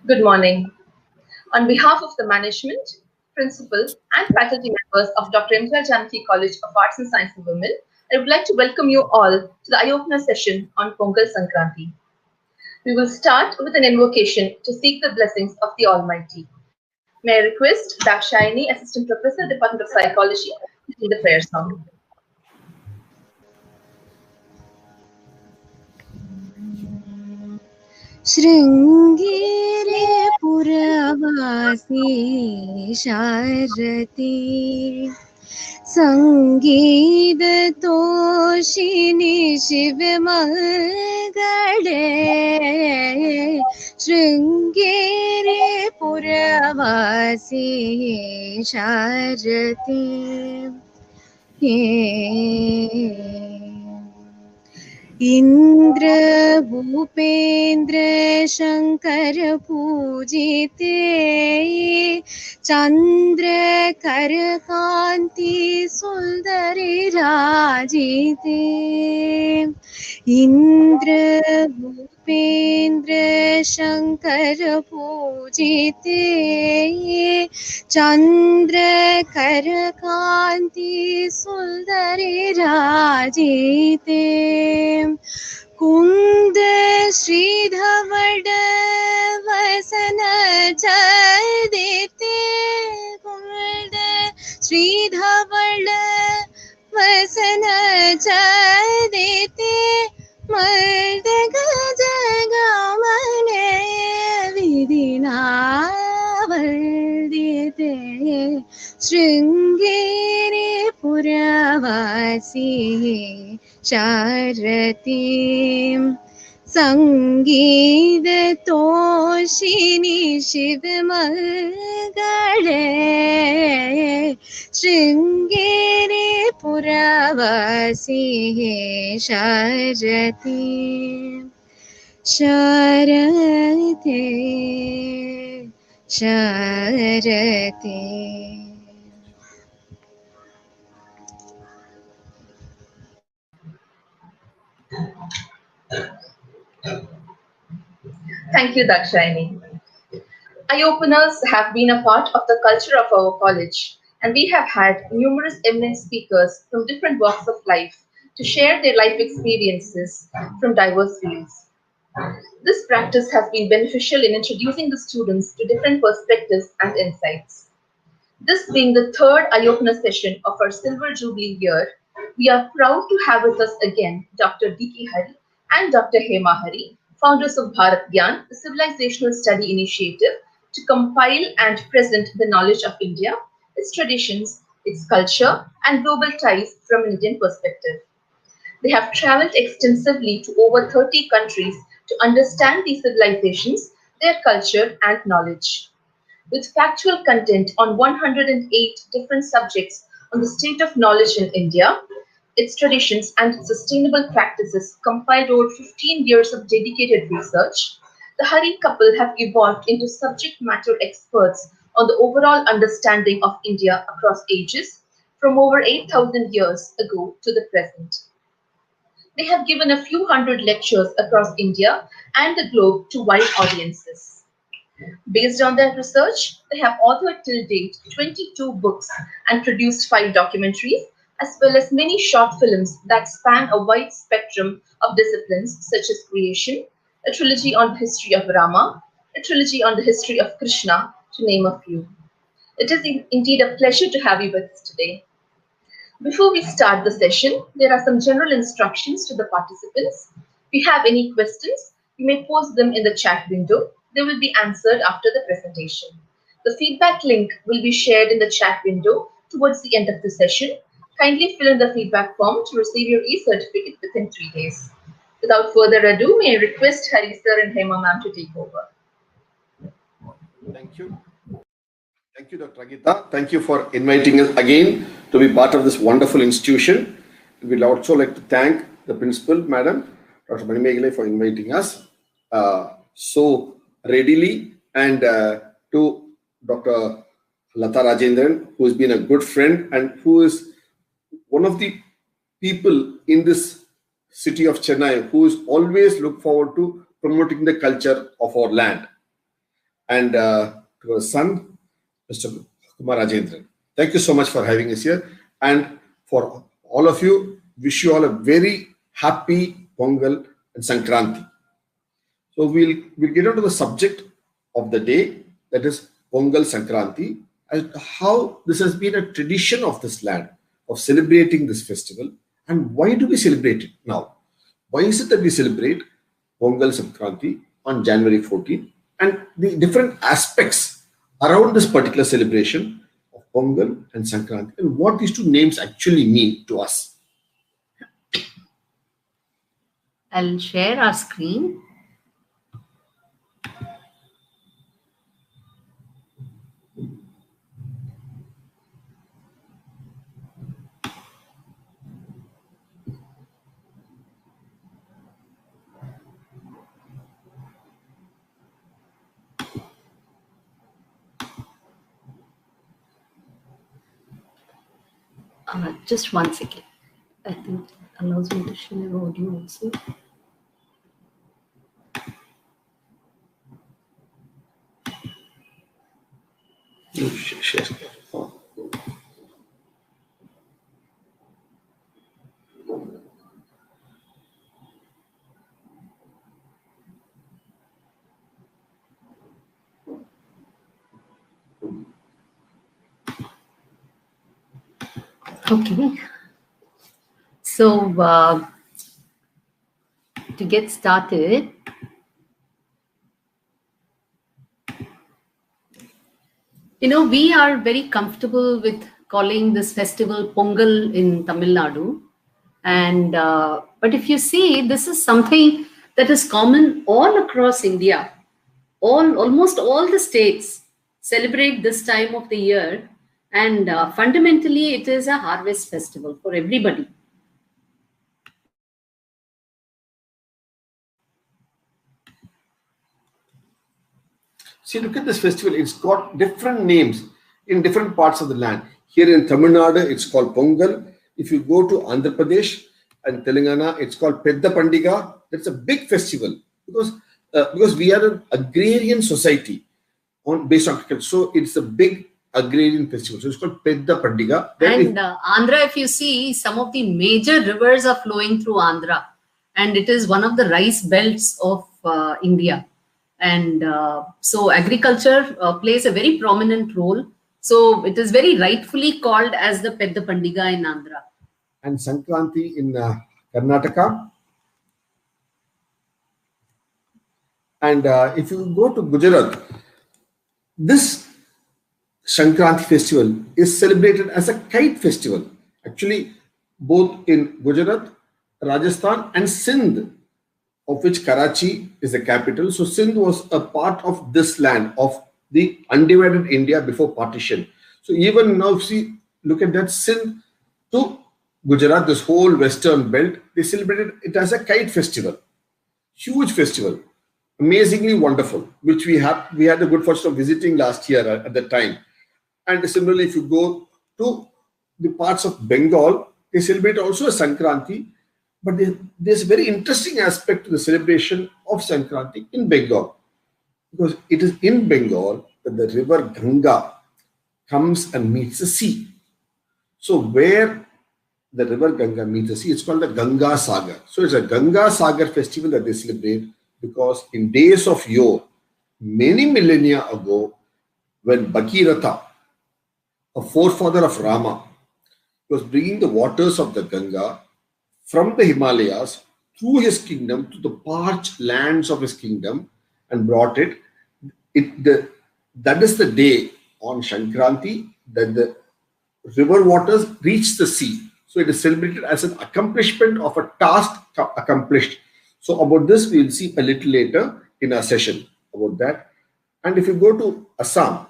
Good morning. On behalf of the management, principal, and faculty members of Dr. Janaki College of Arts and Science and Women, I would like to welcome you all to the eye-opener session on Pongal Sankranthi. We will start with an invocation to seek the blessings of the Almighty. May I request Dakshayani, Assistant Professor, Department of Psychology, to lead the prayer song. शृङ्गेरे पुरवासी शारदे सङ्गीततोषिनि शिवमङ्गले शृङ्गेरे पुरवासी शारदे इंद्र भूपेन्द्र शंकर पूजिते चंद्र कर कांति सुंदरी राजिते इंद्र भूपेन्द्र शंकर पूजिते चंद्र कर कांति सुंदरी राजिते कुंद श्रीधवड़ वसन चदिते कुंद श्रीधवड़ वसन चदिते मर्द गज गमन विधिना वर्दिते शृंगेरी पुरवासी शारदीं संगीततोषिनि शिवमङ्गले शृङ्गेरी पुरवासी शारदीं शारदे शारदे. Thank you, Dakshayani. Eye-openers have been a part of the culture of our college, and we have had numerous eminent speakers from different walks of life to share their life experiences from diverse fields. This practice has been beneficial in introducing the students to different perspectives and insights. This being the third eye-opener session of our Silver Jubilee year, we are proud to have with us again Dr. D.K. Hari and Dr. Hema Hari, founders of Bharat Gyan, a civilizational study initiative to compile and present the knowledge of India, its traditions, its culture, and global ties from an Indian perspective. They have traveled extensively to over 30 countries to understand these civilizations, their culture, and knowledge. With factual content on 108 different subjects on the state of knowledge in India, its traditions, and sustainable practices compiled over 15 years of dedicated research, the Hari couple have evolved into subject matter experts on the overall understanding of India across ages, from over 8,000 years ago to the present. They have given a few hundred lectures across India and the globe to wide audiences. Based on their research, they have authored till date 22 books and produced 5 documentaries, as well as many short films that span a wide spectrum of disciplines such as creation, a trilogy on the history of Rama, a trilogy on the history of Krishna, to name a few. It is indeed a pleasure to have you with us today. Before we start the session, there are some general instructions to the participants. If you have any questions, you may post them in the chat window. They will be answered after the presentation. The feedback link will be shared in the chat window towards the end of the session. Kindly fill in the feedback form to receive your e-certificate within 3 days. Without further ado, may I request Hari sir and Hema ma'am to take over. Thank you. Thank you, Dr. Agita. Thank you for inviting us again to be part of this wonderful institution. We'd also like to thank the principal, Madam, Dr. Manimeghale, for inviting us so readily, and to Dr. Lata Rajendran, who has been a good friend and who is one of the people in this city of Chennai who is always look forward to promoting the culture of our land. and to our son, Mr. Kumar Rajendran. Thank you so much for having us here. And for all of you, wish you all a very happy Pongal and Sankranti. So we'll get on to the subject of the day, that is Pongal Sankranti, and how this has been a tradition of this land of celebrating this festival. And why do we celebrate it now? Why is it that we celebrate Pongal Sankranti on January 14th, and the different aspects around this particular celebration of Pongal and Sankranti, and what these two names actually mean to us? I'll share our screen. Just 1 second. I think it allows me to share audio also. Okay. So to get started, we are very comfortable with calling this festival Pongal in Tamil Nadu. And but if you see, this is something that is common all across India. Almost all the states celebrate this time of the year, and fundamentally it is a harvest festival for everybody. See, look at this festival. It's got different names in different parts of the land. Here in Tamil Nadu, it's called Pongal. If you go to Andhra Pradesh and Telangana, it's called Pedda Pandiga. That's a big festival because we are an agrarian society based on agriculture. So it's a big agrarian festival. So it's called Pedda Pandiga. And Andhra, if you see, some of the major rivers are flowing through Andhra, and it is one of the rice belts of India. And so agriculture plays a very prominent role. So it is very rightfully called as the Pedda Pandiga in Andhra. And Sankranti in Karnataka. And if you go to Gujarat, this Sankranti festival is celebrated as a kite festival. Actually, both in Gujarat, Rajasthan and Sindh, of which Karachi is the capital. So Sindh was a part of this land, of the undivided India before partition. So even now, if you look at that, Sindh to Gujarat, this whole western belt, they celebrated it as a kite festival. Huge festival, amazingly wonderful, which we had the good fortune of visiting last year at that time. And similarly, if you go to the parts of Bengal, they celebrate also a Sankranti. But there's a very interesting aspect to the celebration of Sankranti in Bengal, because it is in Bengal that the river Ganga comes and meets the sea. So where the river Ganga meets the sea, it's called the Ganga Sagar. So it's a Ganga Sagar festival that they celebrate because in days of yore, many millennia ago, when Bhagiratha, a forefather of Rama, was bringing the waters of the Ganga from the Himalayas through his kingdom to the parched lands of his kingdom and brought it. That is the day on Sankranti that the river waters reach the sea. So it is celebrated as an accomplishment of a task accomplished. So about this, we will see a little later in our session about that. And if you go to Assam,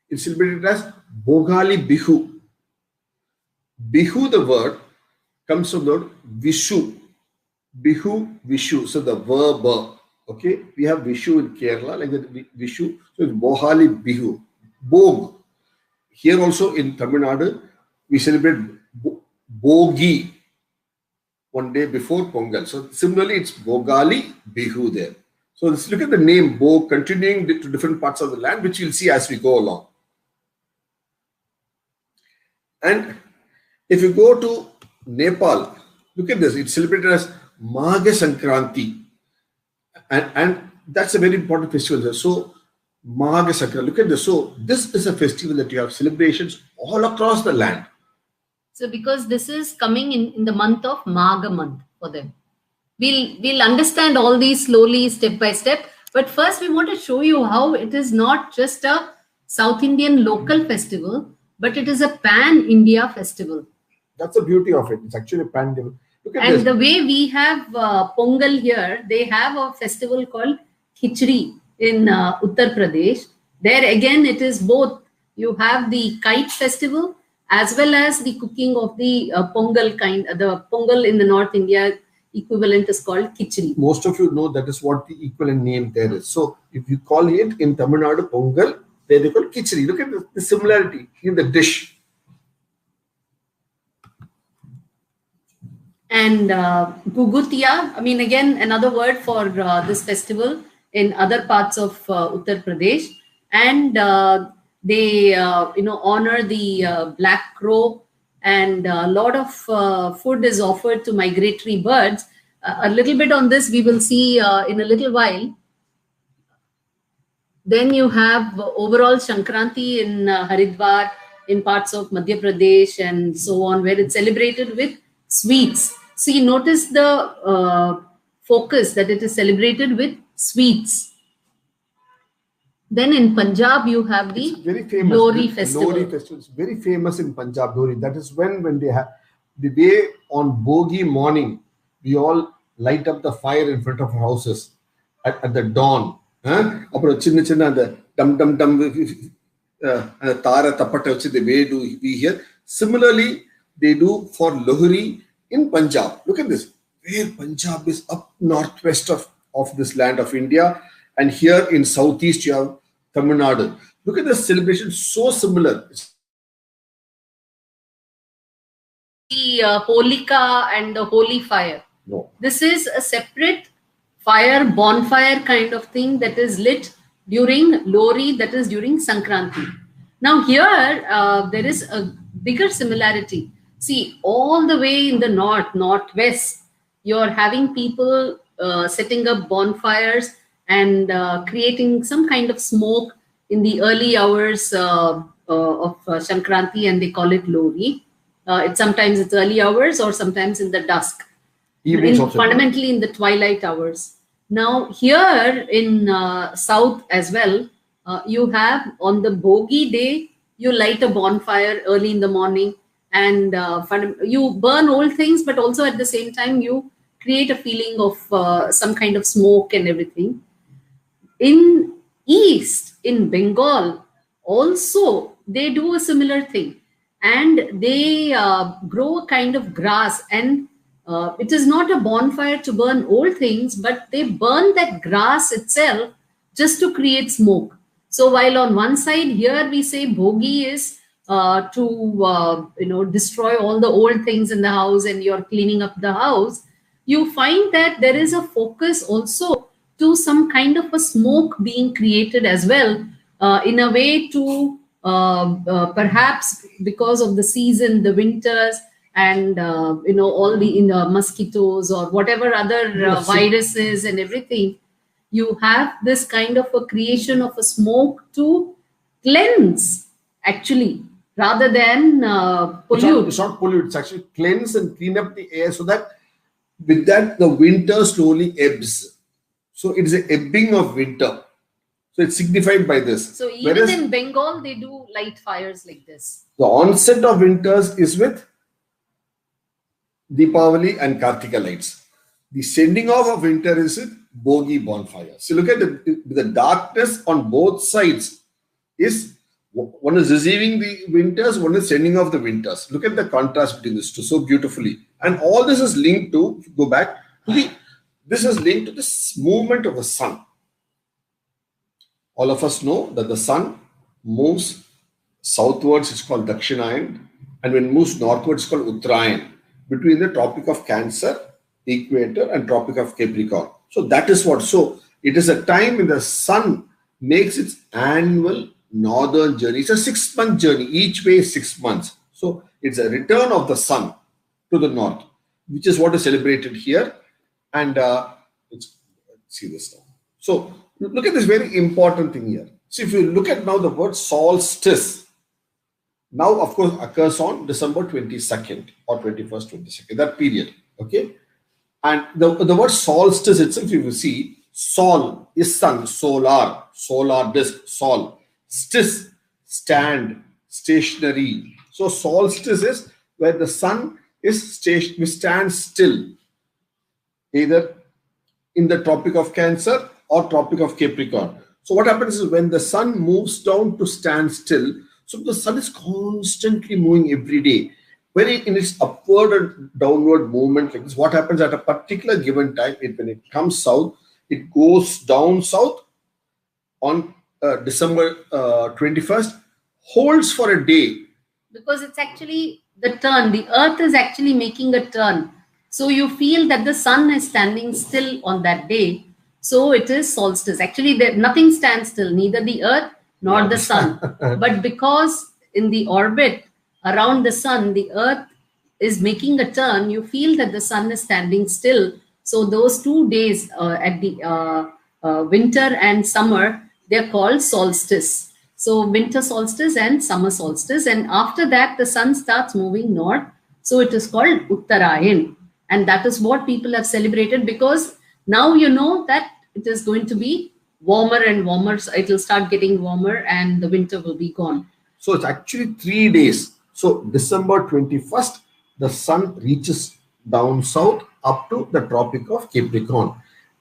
it's celebrated as Bhogali Bihu. Bihu, the word, comes from the word Vishu. Bihu, Vishu. So the verb, okay, we have Vishu in Kerala, like that Vishu. So it's Bohali Bihu. Bog. Here also in Tamil Nadu, we celebrate Bogi one day before Pongal. So similarly, it's Bogali Bihu there. So let's look at the name Bo continuing to different parts of the land, which you'll see as we go along. And if you go to Nepal, look at this. It's celebrated as Pongal Sankranthi. And that's a very important festival. So Pongal Sankranthi, look at this. So this is a festival that you have celebrations all across the land. So because this is coming in the month of Magha month for them. We'll understand all these slowly, step by step. But first we want to show you how it is not just a South Indian local festival, but it is a pan-India festival. That's the beauty of it. It's actually a pan-India. Look at And this. the way we have Pongal here, they have a festival called Khichdi in Uttar Pradesh. There again, it is both. You have the kite festival as well as the cooking of the Pongal kind. The Pongal in the North India equivalent is called Khichdi. Most of you know that is what the equivalent name there is. So if you call it in Tamil Nadu Pongal, there they call Khichdi. Look at the similarity in the dish. And Gugutia, I mean, again, another word for this festival in other parts of Uttar Pradesh. And they, honor the black crow, and a lot of food is offered to migratory birds. A little bit on this we will see in a little while. Then you have overall Sankranti in Haridwar, in parts of Madhya Pradesh and so on, where it's celebrated with sweets. So you notice the focus that it is celebrated with sweets. Then in Punjab, you have the Lori festival. Lori festival is very famous in Punjab, Lori. That is when they have the day on Bogi morning, we all light up the fire in front of our houses at the dawn. Appo chinna the dum dum dum and tara tapata the way do we hear. Similarly, they do for Lohri in Punjab. Look at this. Where Punjab is up northwest of this land of India, and here in southeast you have Tamil Nadu. Look at the celebration, so similar. The Holika and the holy fire. No. This is a separate fire, bonfire kind of thing that is lit during Lori, that is during Sankranti. Now here, there is a bigger similarity. See, all the way in the northwest, you're having people setting up bonfires and creating some kind of smoke in the early hours of Sankranti, and they call it Lori. Sometimes it's early hours or sometimes in the dusk. Fundamentally in the twilight hours. Now here in south as well, you have on the Bogi day, you light a bonfire early in the morning, and you burn old things, but also at the same time you create a feeling of some kind of smoke and everything. In east, in Bengal, also they do a similar thing, and they grow a kind of grass, and it is not a bonfire to burn old things, but they burn that grass itself just to create smoke. So while on one side here we say Bhogi is to destroy all the old things in the house and you're cleaning up the house, you find that there is a focus also to some kind of a smoke being created as well, in a way to perhaps because of the season, the winters, and all the mosquitoes or whatever other viruses and everything, you have this kind of a creation of a smoke to cleanse, actually, rather than pollute. It's not pollute, it's actually cleanse and clean up the air, so that with that the winter slowly ebbs. So it is an ebbing of winter. So it's signified by this. So even in Bengal, they do light fires like this. The onset of winters is with Deepavali and Kartika lights. The sending off of winter is with Bogi bonfire. So look at the darkness on both sides. Is one is receiving the winters, one is sending off the winters. Look at the contrast between these two so beautifully. And all this is linked to, if you go back to this is linked to this movement of the sun. All of us know that the sun moves southwards, it's called Dakshinayan, and when it moves northwards, it's called Uttarayan, between the Tropic of Cancer, equator, and Tropic of Capricorn. So that is what. So It is a time when the sun makes its annual northern journey. It's a 6-month journey. Each way is 6 months. So it's a return of the sun to the north, which is what is celebrated here. And let's see this now. So look at this very important thing here. So if you look at now the word solstice, now of course occurs on December 22nd or 21st, 22nd, that period. Okay. And the word solstice itself, if you see, sol is sun, solar disk, sol. Stis, stand, stationary. So solstice is where the sun is stands still, either in the Tropic of Cancer or Tropic of Capricorn. So what happens is when the sun moves down to stand still, so the sun is constantly moving every day. When in its upward and downward movement, like this, what happens at a particular given time, when it comes south, it goes down south on December 21st, holds for a day. Because it's actually the turn. The earth is actually making a turn. So you feel that the sun is standing still on that day. So it is solstice. Actually, nothing stands still, neither the earth nor the sun. But because in the orbit around the sun, the earth is making a turn, you feel that the sun is standing still. So those 2 days at the winter and summer, they're called solstice. So winter solstice and summer solstice. And after that, the sun starts moving north. So it is called Uttarayan. And that is what people have celebrated, because now you know that it is going to be warmer and warmer. So it will start getting warmer and the winter will be gone. So it's actually 3 days. So December 21st, the sun reaches down south up to the Tropic of Capricorn.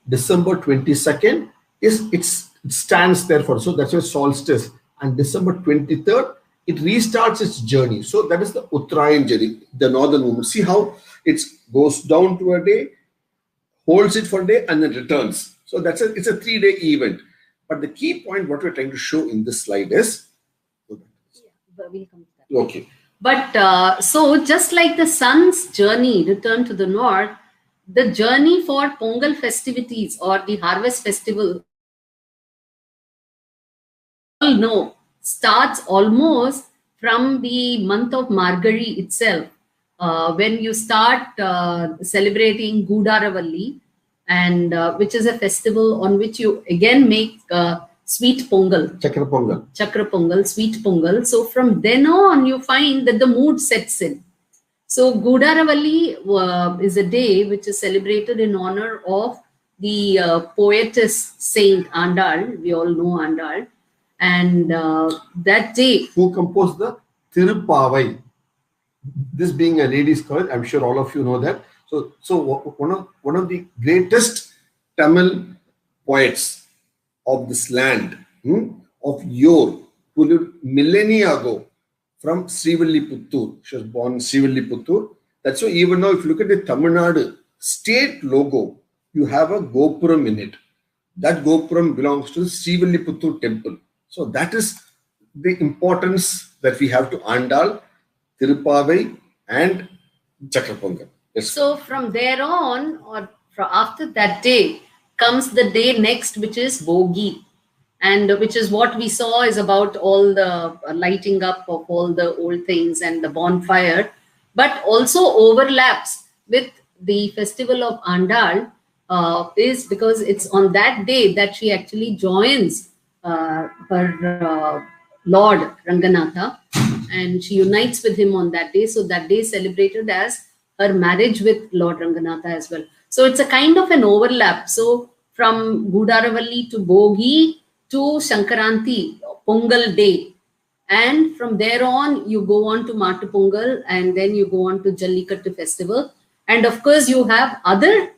December 22nd it stands there for, so that's why solstice. And December 23rd, it restarts its journey. So that is the Uttarayan journey, the northern movement. See how it goes down to a day, holds it for a day, and then returns. So it's a 3-day event. But the key point, what we're trying to show in this slide is, We'll come to that. okay. But so just like the sun's journey return to the north, the journey for Pongal festivities or the harvest festival, all know, starts almost from the month of Margari itself, when you start celebrating Gudaravalli, and which is a festival on which you again make sweet Pongal. Chakra Pongal, sweet Pongal. So from then on, you find that the mood sets in. So Gudaravalli is a day which is celebrated in honor of the poetess Saint Andal. We all know Andal. And that day, who composed the Tirupavai. This being a ladies' college, I'm sure all of you know that. So one of the greatest Tamil poets of this land, of yore, who lived millennia ago, from Srivilliputtur. She was born in Srivilliputtur. That's why even now, if you look at the Tamil Nadu state logo, you have a Gopuram in it. That Gopuram belongs to the Srivilliputtur temple. So that is the importance that we have to Andal, Tirupavai, and Chakra Pongal. Yes. So from there on, or after that day, comes the day next, which is Bogi, and which is what we saw is about all the lighting up of all the old things and the bonfire, but also overlaps with the festival of Andal, is because it's on that day that she actually joins her Lord Ranganatha, and she unites with him on that day. So that day is celebrated as her marriage with Lord Ranganatha as well. So it's a kind of an overlap. So from Gudaravalli to Bogi to Sankranthi, Pongal day. And from there on, you go on to Matu Pongal, and then you go on to Jallikattu festival. And of course, you have other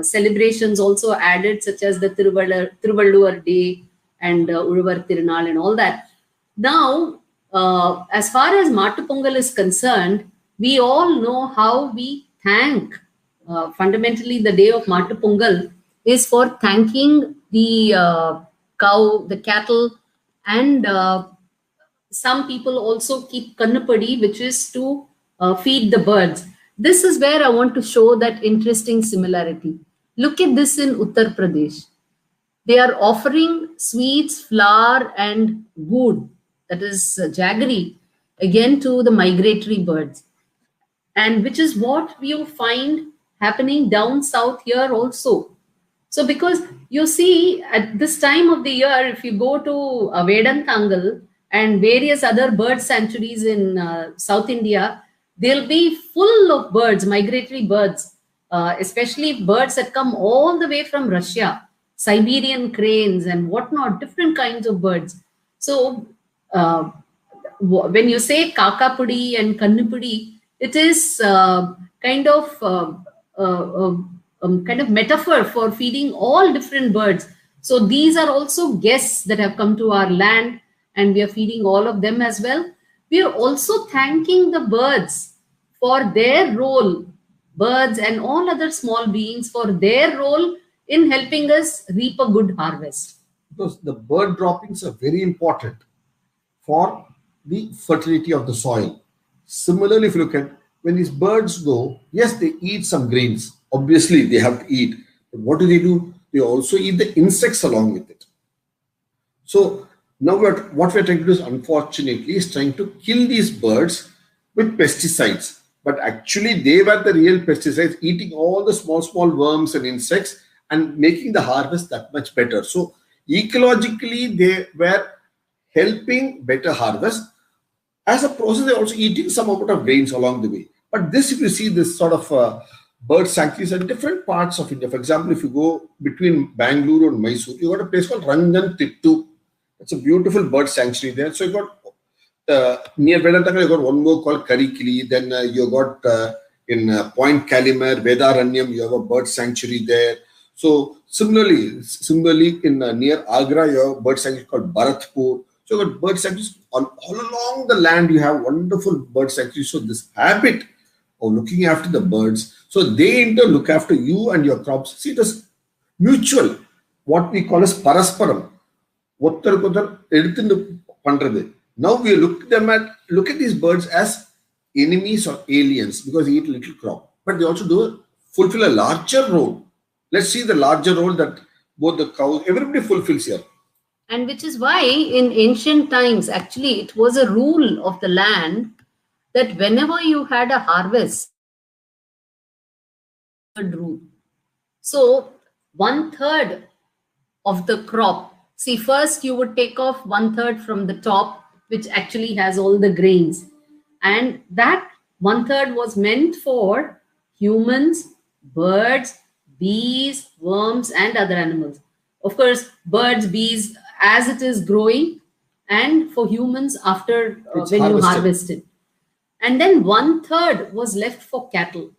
celebrations also added, such as the Thiruvalluvar Day and Uluvar Tirunal and all that. Now, as far as Matu Pongal is concerned, we all know how we thank. Fundamentally, the day of Matu Pongal is for thanking the cow, the cattle, and some people also keep kannapadi, which is to feed the birds. This is where I want to show that interesting similarity. Look at this in Uttar Pradesh. They are offering sweets, flour, and wood, that is jaggery, again to the migratory birds. And which is what you find happening down south here also. So, because you see, at this time of the year, if you go to Vedantangal and various other bird sanctuaries in South India, they'll be full of birds, migratory birds, especially birds that come all the way from Russia, Siberian cranes and whatnot, different kinds of birds. So, uh, when you say kakapudi and kannupudi, it is kind of metaphor for feeding all different birds. So these are also guests that have come to our land, and we are feeding all of them as well. We are also thanking the birds for their role, birds and all other small beings for their role in helping us reap a good harvest. Because the bird droppings are very important for the fertility of the soil. Similarly, if you look at when these birds go, yes, they eat some grains. Obviously, they have to eat. But what do? They also eat the insects along with it. So now what we're trying to do is, unfortunately, is trying to kill these birds with pesticides. But actually, they were the real pesticides, eating all the small worms and insects and making the harvest that much better. So ecologically, they were helping better harvest. As a process, they're also eating some amount of grains along the way. But this, if you see this sort of bird sanctuaries in different parts of India. For example, if you go between Bangalore and Mysore, you got a place called Rangan Tittu. It's a beautiful bird sanctuary there. So you got near Vedantaka, you got one more called Karikili. Then you got in Point Calimere, Vedaranyam, you have a bird sanctuary there. So similarly in near Agra, you have a bird sanctuary called Bharatpur. So you got bird sanctuaries all along the land. You have wonderful bird sanctuaries. So this habit of looking after the birds, so they in turn look after you and your crops. See, it is mutual. What we call as parasparam. Now we look at these birds as enemies or aliens because they eat little crop, but they also fulfill a larger role. Let's see the larger role that both the cows, everybody fulfills here. And which is why in ancient times, actually, it was a rule of the land that whenever you had a harvest, rule. So 1/3 of the crop. See, first you would take off 1/3 from the top, which actually has all the grains. And that 1/3 was meant for humans, birds, bees, worms, and other animals. Of course, birds, bees, as it is growing, and for humans after when you harvest it. And then 1/3 was left for cattle.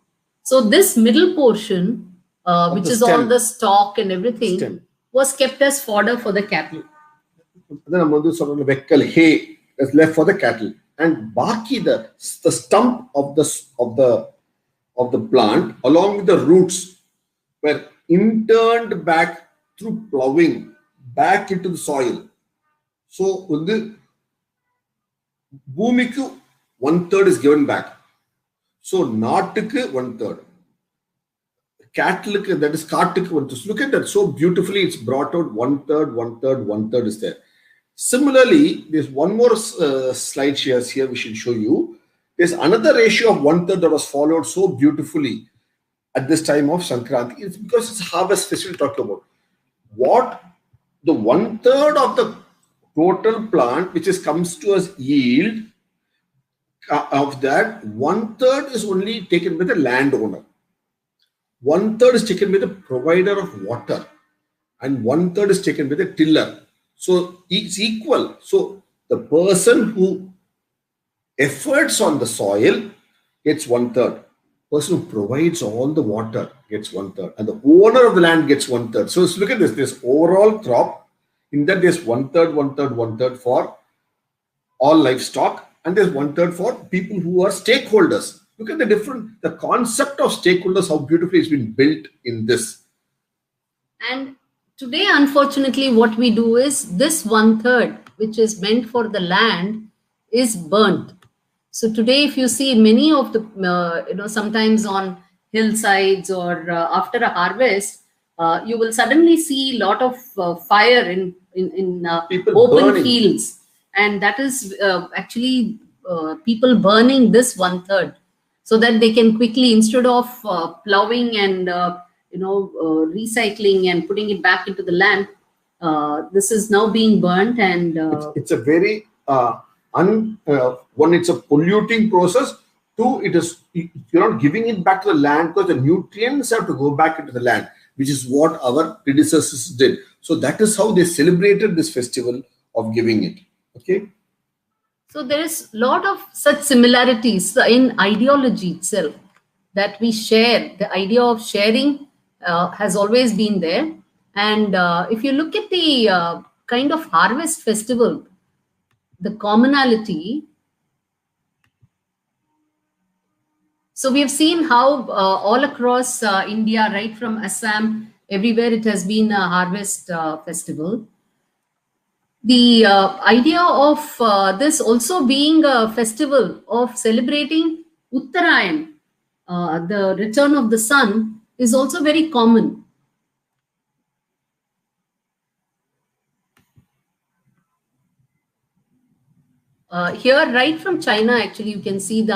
So this middle portion, which is all the stock and everything, was kept as fodder for the cattle. Then hay is left for the cattle, and baki the stump of the plant along with the roots were interned back through plowing back into the soil. So the bhumiku 1/3 is given back. So naatuku 1/3. Cattle, that is kartik 1/3. Look at that, so beautifully it's brought out 1/3, 1/3, 1/3 is there. Similarly, there's one more slide here we should show you. There's another ratio of 1/3 that was followed so beautifully at this time of Sankranthi. It's because it's harvest festival talking about. What the 1/3 of the total plant which comes to us yield, of that 1/3 is only taken by the landowner. 1/3 is taken by the provider of water, and 1/3 is taken by the tiller. So it's equal. So the person who efforts on the soil gets 1/3. Person who provides all the water gets 1/3, and the owner of the land gets 1/3. So let's look at this. This overall crop, in that there's 1/3, 1/3, 1/3 for all livestock, and there's 1/3 for people who are stakeholders. Look at the concept of stakeholders, how beautifully it's been built in this. And today, unfortunately, what we do is this 1/3, which is meant for the land, is burnt. So today, if you see many of the, sometimes on hillsides or after a harvest, you will suddenly see a lot of fire in People open burning. fields, and that is actually people burning this 1/3, so that they can quickly, instead of plowing and recycling and putting it back into the land, this is now being burnt, and It's a very one, it's a polluting process. Two, you're not giving it back to the land, because the nutrients have to go back into the land, which is what our predecessors did. So that is how they celebrated this festival of giving it. Okay. so there is a lot of such similarities in ideology itself that we share. The idea of sharing has always been there. And if you look at the kind of harvest festival, the commonality. So we have seen how all across India, right from Assam, everywhere it has been a harvest festival. The idea of this also being a festival of celebrating Uttarayan, the return of the sun, is also very common. Here, right from China, actually, you can see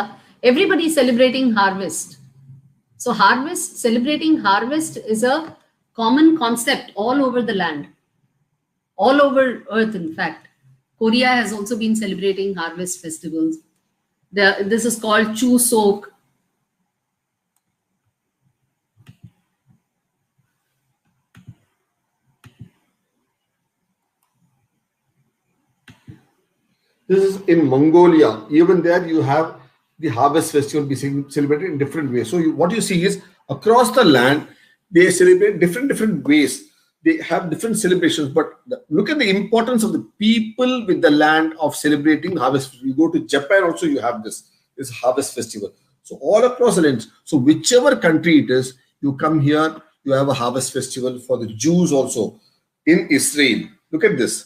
everybody celebrating harvest. So celebrating harvest is a common concept all over the land, all over earth, in fact. Korea has also been celebrating harvest festivals. This is called Chuseok. This is in Mongolia. Even there, you have the harvest festival be celebrated in different ways. So what you see is across the land, they celebrate different ways. They have different celebrations. But look at the importance of the people with the land of celebrating harvest. You go to Japan also, you have this harvest festival. So all across the land. So whichever country it is, you come here, you have a harvest festival for the Jews also in Israel. Look at this.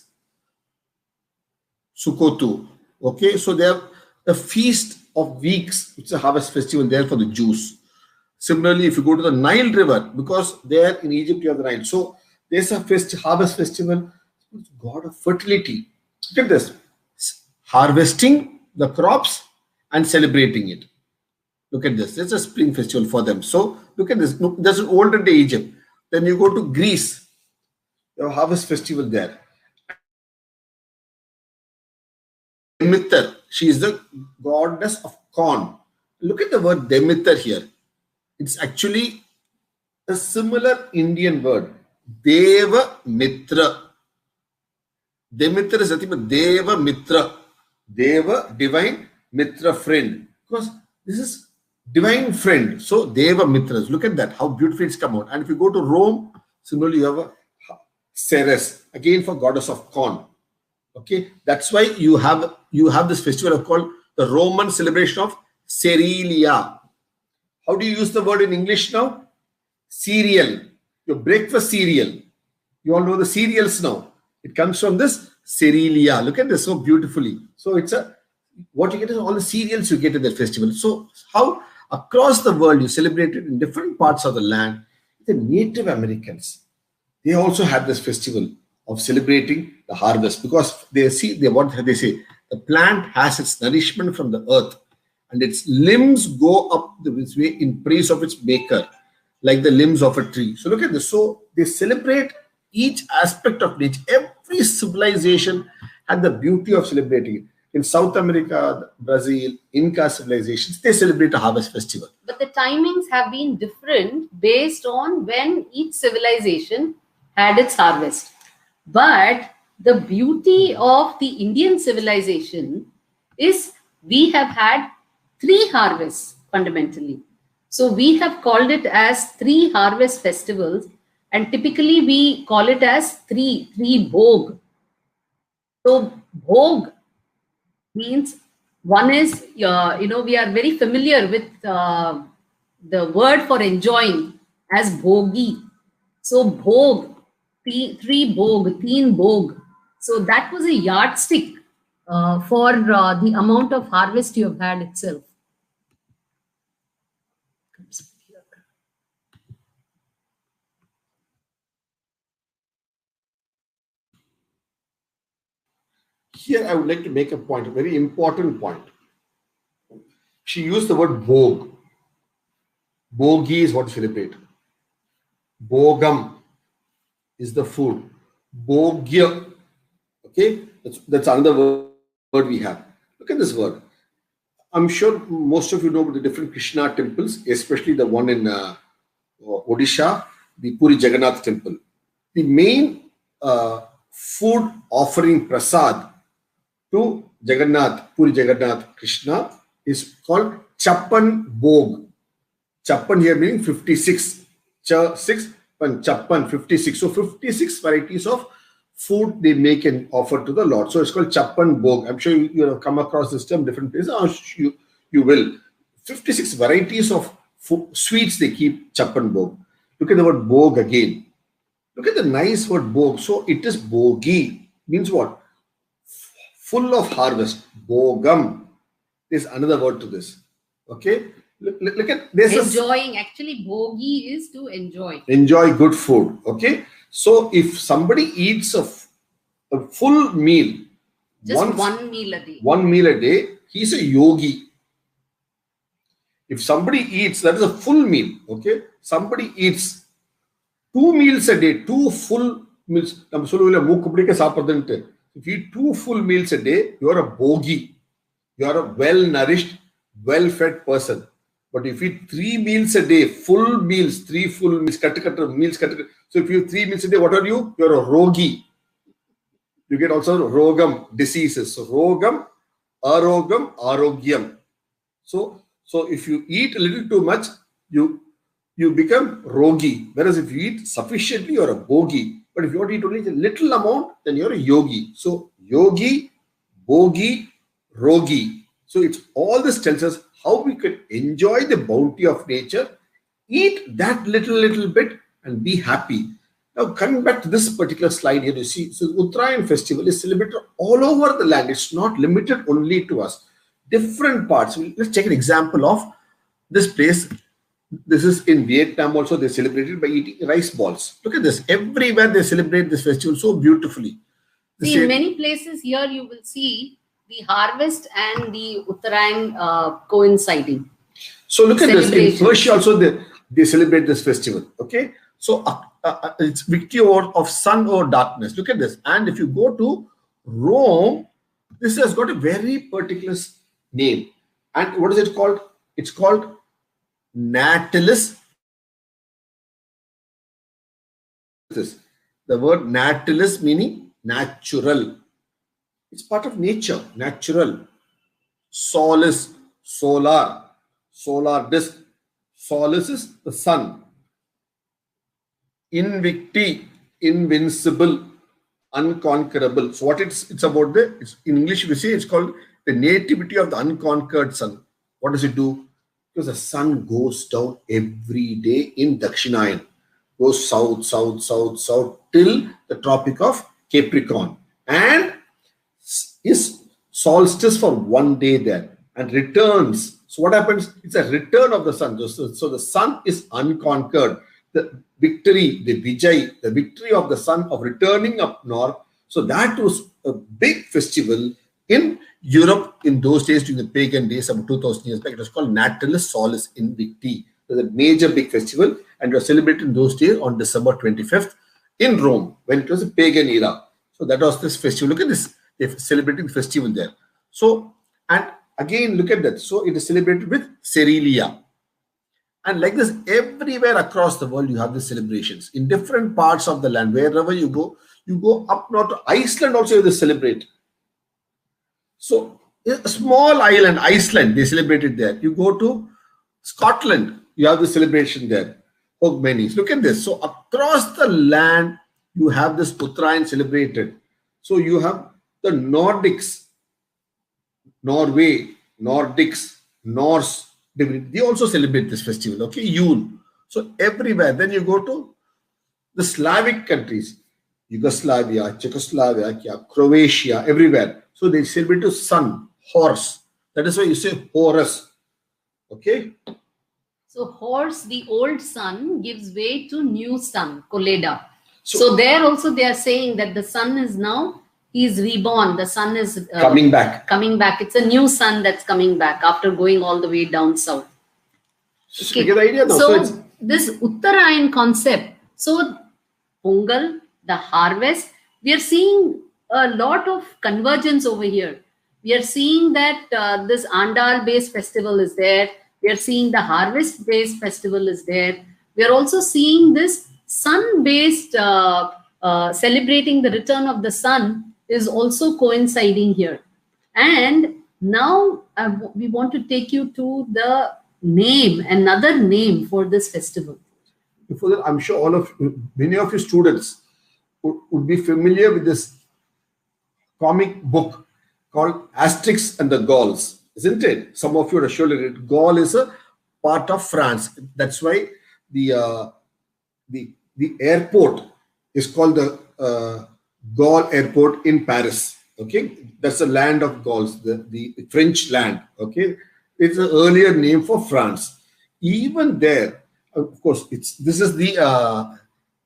Sukkotu. Okay, so they have a feast of weeks, which is a harvest festival there for the Jews. Similarly, if you go to the Nile River, because there in Egypt you have the Nile, so there's a harvest festival, god of fertility. Look at this, harvesting the crops and celebrating it. Look at this. It's a spring festival for them. So look at this. There's an older day Egypt. Then you go to Greece, you have a harvest festival there. Demeter, she is the goddess of corn. Look at the word Demeter here. It's actually a similar Indian word. Deva Mitra. Demeter is nothing but Deva Mitra. Deva, divine, Mitra, friend. Because this is divine friend. So Deva Mitras. Look at that, how beautifully it's come out. And if you go to Rome, similarly you have a Ceres, again for goddess of corn. Okay, that's why you have this festival called the Roman celebration of Cerealia. How do you use the word in English now? Cereal. Your breakfast cereal. You all know the cereals now. It comes from this Cerealia. Look at this so beautifully. So it's what you get is all the cereals you get in that festival. So how across the world you celebrate it in different parts of the land. The Native Americans, they also had this festival of celebrating the harvest, because they say the plant has its nourishment from the earth and its limbs go up this way in praise of its maker, like the limbs of a tree. So look at this. So they celebrate each aspect of nature. Every civilization had the beauty of celebrating it. In South America, Brazil, Inca civilizations, they celebrate a harvest festival. But the timings have been different based on when each civilization had its harvest. But the beauty of the Indian civilization is we have had 3 harvests fundamentally. So we have called it as 3 harvest festivals, and typically we call it as three bhog. So bhog means one is, we are very familiar with the word for enjoying as bhogi. So bhog, 3 bhog, 3 bhog. So that was a yardstick for the amount of harvest you have had itself. here I would like to make a point, a very important point. She used the word bhog. Bhogi is what to celebrate. Bhogam is the food. Bhogya. Okay, that's another word we have. Look at this word. I'm sure most of you know about the different Krishna temples, especially the one in Odisha, the Puri Jagannath temple. The main food offering prasad to Jagannath, Puri Jagannath Krishna is called Chappan Bhog. Chappan here meaning 56. 6 and Chappan 56. So 56 varieties of food they make and offer to the Lord. So it's called Chappan Bhog. I'm sure you have come across this term different places. You will. 56 varieties of food, sweets they keep Chappan Bhog. Look at the word Bhog again. Look at the nice word Bhog. So it is Bhogi. Means what? Full of harvest. Bhogam. There's another word to this. Okay. Look at this. Enjoying. Actually, bhogi is to enjoy. Enjoy good food. Okay. So if somebody eats a full meal, just one meal a day. 1 meal a day, he's a yogi. If somebody eats, that is a full meal. Okay. Somebody eats 2 meals a day, 2 full meals. If you eat 2 full meals a day, you are a bhogi. You are a well-nourished, well-fed person. But if you eat 3 meals a day, full meals, 3 full meals, meals. So if you eat 3 meals a day, what are you? You are a rogi. You get also rogam, diseases. So rogam, arogam, arogyam. So if you eat a little too much, you become rogi. Whereas if you eat sufficiently, you are a bhogi. But if you want to eat only a little amount, then you are a yogi. So yogi, bhogi, rogi. So it's all this tells us how we can enjoy the bounty of nature, eat that little bit and be happy. Now coming back to this particular slide here, you see, so Uttarayan festival is celebrated all over the land. It's not limited only to us. Different parts. Let's take an example of this place. This is in Vietnam also. They celebrate it by eating rice balls. Look at this. Everywhere they celebrate this festival so beautifully. See, in many places here you will see the harvest and the Uttarayan coinciding. So look at this. In Persia also they celebrate this festival. Okay. So it's victory of sun or darkness. Look at this. And if you go to Rome, this has got a very particular name. And what is it called? It's called Natalis. The word Natalis meaning natural. It's part of nature, natural. Solis, solar, solar disk. Solis is the sun. Invicti, invincible, unconquerable. So what it's about in English we say it's called the nativity of the unconquered sun. What does it do? Because the sun goes down every day in Dakshinayan. Goes south, south, south, south till the Tropic of Capricorn. And is solstice for 1 day there and returns. So what happens? It's a return of the sun. So the sun is unconquered. The victory, the Vijay, the victory of the sun of returning up north. So that was a big festival in Europe in those days during the pagan days about 2000 years back. It was called Natalis Solis Invicti. It was a major big festival and it was celebrated in those days on December 25th in Rome when it was a pagan era. So that was this festival. Look at this. They're celebrating the festival there. So, and again, look at that. So it is celebrated with Cerealia. And like this, everywhere across the world, you have the celebrations in different parts of the land. Wherever you go up north to Iceland also you have to celebrate. So a small island, Iceland, they celebrated there. You go to Scotland, you have the celebration there. Hogmanay. Look at this. So across the land, you have this Uttarayan celebrated. So you have the Nordics, Norway, Nordics, Norse. They also celebrate this festival. Okay, Yule. So everywhere. Then you go to the Slavic countries, Yugoslavia, Czechoslovakia, Croatia, everywhere. So they celebrate the sun, horse. That is why you say Horus. Okay. So horse, the old sun, gives way to new sun, Koleda. So there also they are saying that the sun is now he's reborn. The sun is Coming back. Coming back. It's a new sun that's coming back after going all the way down south. Okay. You get the idea now. So this Uttarayan concept. So Pongal, the harvest, we are seeing a lot of convergence over here. We are seeing that this Andal-based festival is there. We are seeing the harvest-based festival is there. We are also seeing this sun-based celebrating the return of the sun is also coinciding here. And now we want to take you to the name, another name for this festival. Before that, I'm sure many of you students would be familiar with this comic book called Asterix and the Gauls, isn't it? Some of you are surely read. Gaul is a part of France. That's why the airport is called the Gaul Airport in Paris. Okay, that's the land of Gauls, the French land. Okay, it's an earlier name for France. Even there, of course, this is the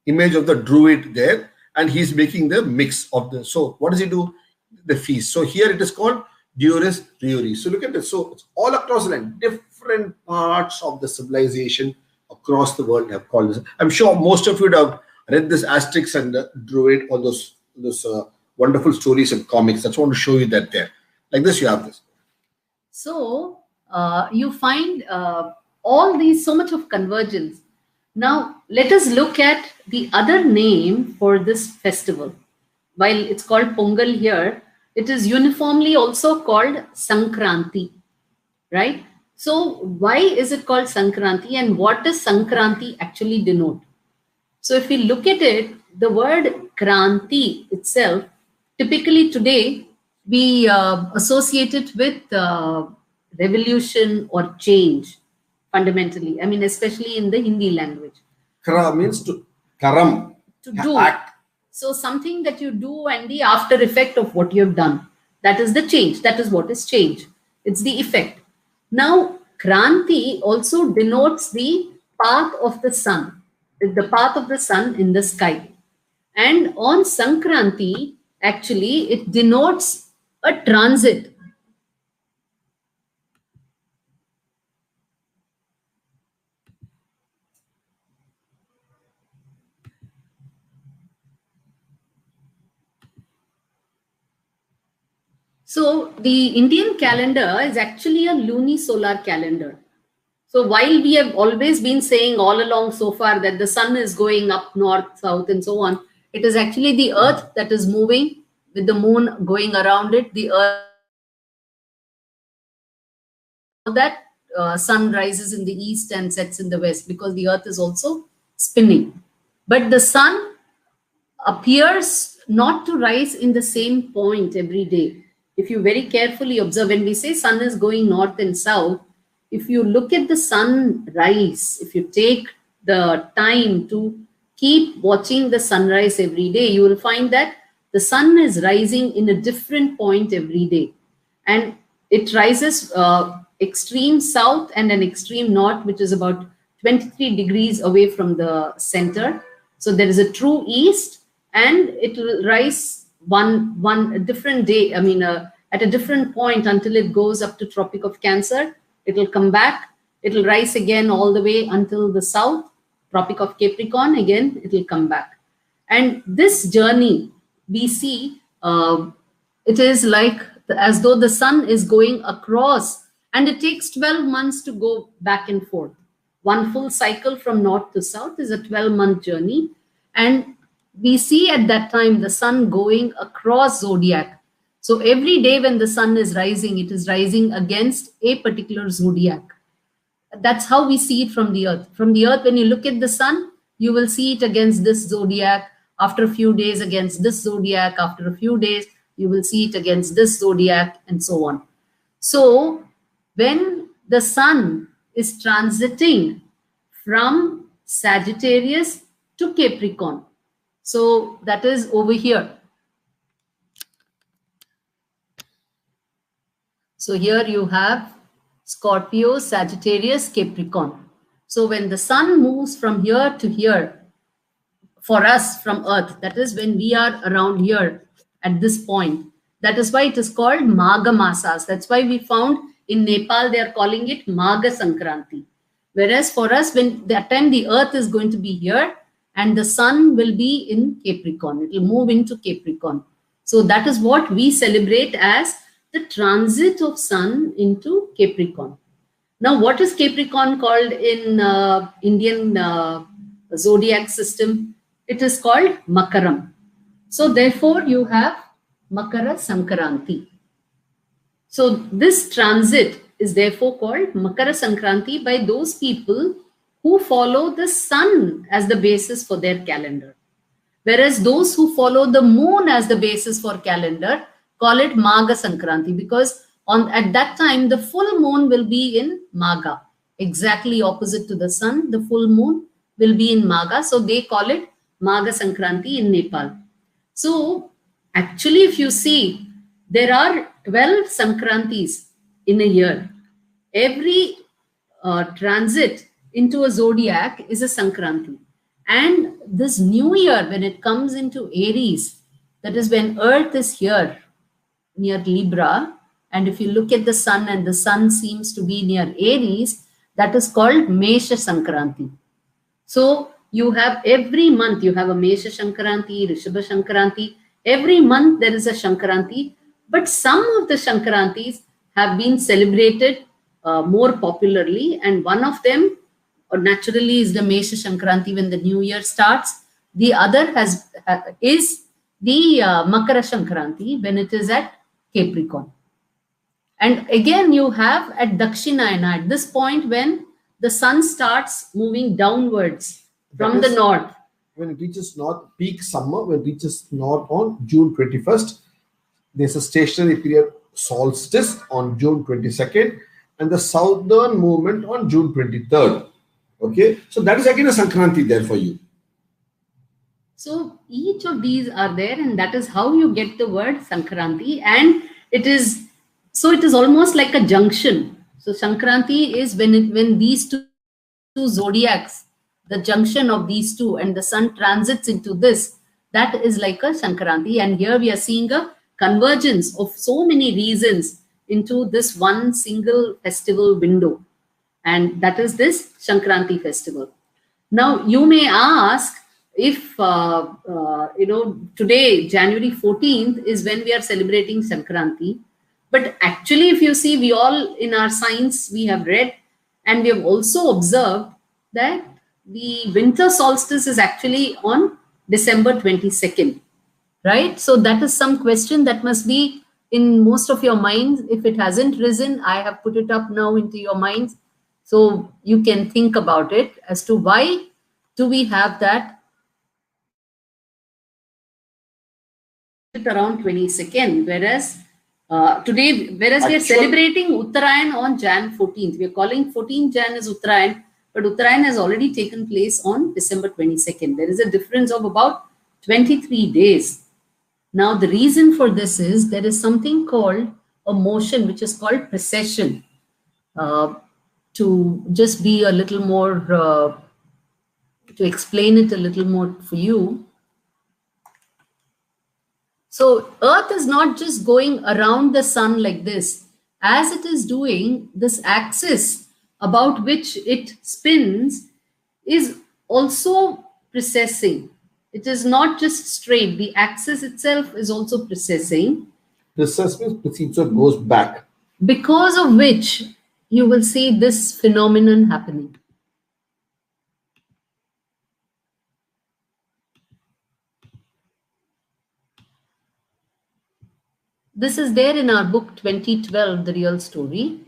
image of the druid there, and he's making the mix of the. So what does he do? The feast. So here it is called Dies Irae. So look at this. So it's all across the land. Different parts of the civilization across the world have called this. I'm sure most of you would have read this Asterix and the Druid, all those wonderful stories and comics. I just want to show you that there. Like this, you have this. So you find all these, so much of convergence. Now, let us look at the other name for this festival. While it's called Pongal here, it is uniformly also called Sankranthi, right? So why is it called Sankranthi, and what does Sankranthi actually denote? So if we look at it, the word Kranti itself, typically today, we associate it with revolution or change, fundamentally. I mean, especially in the Hindi language. Kra means to karam, to do. Act. So something that you do and the after effect of what you have done. That is the change. That is what is change. It's the effect. Now, Kranti also denotes the path of the sun. The path of the sun in the sky. And on Sankranti, actually, it denotes a transit. So the Indian calendar is actually a lunisolar calendar. So while we have always been saying all along so far that the sun is going up north, south, and so on, it is actually the earth that is moving with the moon going around it. The earth, that sun rises in the east and sets in the west because the earth is also spinning. But the sun appears not to rise in the same point every day. If you very carefully observe, when we say sun is going north and south, if you look at the sun rise, if you take the time to keep watching the sunrise every day, you will find that the sun is rising in a different point every day. And it rises extreme south and an extreme north, which is about 23 degrees away from the center. So there is a true east, and it will rise one different day, I mean, at a different point until it goes up to Tropic of Cancer. It will come back. It will rise again all the way until the south, Tropic of Capricorn. Again, it will come back. And this journey, we see, it is like as though the sun is going across, and it takes 12 months to go back and forth. One full cycle from north to south is a 12-month journey. And we see at that time the sun going across zodiac. So every day when the sun is rising, it is rising against a particular zodiac. That's how we see it from the earth. From the earth, when you look at the sun, you will see it against this zodiac. After a few days against this zodiac. After a few days, you will see it against this zodiac, and so on. So when the sun is transiting from Sagittarius to Capricorn, so that is over here. So here you have Scorpio, Sagittarius, Capricorn. So when the sun moves from here to here, for us from Earth, that is when we are around here at this point. That is why it is called Magha Masas. That's why we found in Nepal they are calling it Magha Sankranti. Whereas for us, when that time the earth is going to be here and the sun will be in Capricorn, it will move into Capricorn. So that is what we celebrate as the transit of sun into Capricorn. Now, what is Capricorn called in Indian zodiac system? It is called Makaram. So therefore, you have Makara Sankranti. So this transit is therefore called Makara Sankranti by those people who follow the sun as the basis for their calendar. Whereas those who follow the moon as the basis for calendar call it Magha Sankranti, because at that time the full moon will be in Magha, exactly opposite to the sun. The full moon will be in Magha, so they call it Magha Sankranti in Nepal. So actually, if you see, there are 12 Sankrantis in a year. Every transit into a zodiac is a Sankranti. And this new year, when it comes into Aries, that is when Earth is here near Libra, and if you look at the sun and the sun seems to be near Aries, that is called Mesha Sankranti. So you have every month, you have a Mesha Sankranti, Rishabha Sankranti. Every month there is a Sankranti, but some of the Sankrantis have been celebrated more popularly, and one of them naturally is the Mesha Sankranti when the new year starts. The other is the Makara Sankranti when it is at Capricorn. And again, you have at Dakshinayana, at this point when the sun starts moving downwards from the north. When it reaches north, peak summer, when it reaches north on June 21st, there's a stationary period solstice on June 22nd, and the southern movement on June 23rd. Okay, so that is again a Sankranti there for you. So each of these are there, and that is how you get the word Sankranti. And it is almost like a junction. So Sankranti is when these two zodiacs, the junction of these two, and the sun transits into this, that is like a Sankranti. And here we are seeing a convergence of so many reasons into this one single festival window. And that is this Sankranti festival. Now, you may ask if, today, January 14th is when we are celebrating Sankranti. But actually, if you see, we all in our science, we have read and we have also observed that the winter solstice is actually on December 22nd, right? So that is some question that must be in most of your minds. If it hasn't risen, I have put it up now into your minds. So you can think about it as to why do we have that around 22nd, whereas we are celebrating Uttarayan on Jan 14th. We are calling 14th Jan as Uttarayan, but Uttarayan has already taken place on December 22nd. There is a difference of about 23 days. Now, the reason for this is there is something called a motion, which is called precession. To just be a little more, to explain it a little more for you. So Earth is not just going around the sun like this. As it is doing, this axis about which it spins is also precessing. It is not just straight. The axis itself is also precessing. Precess means procedure goes back. Because of which you will see this phenomenon happening. This is there in our book 2012, The Real Story.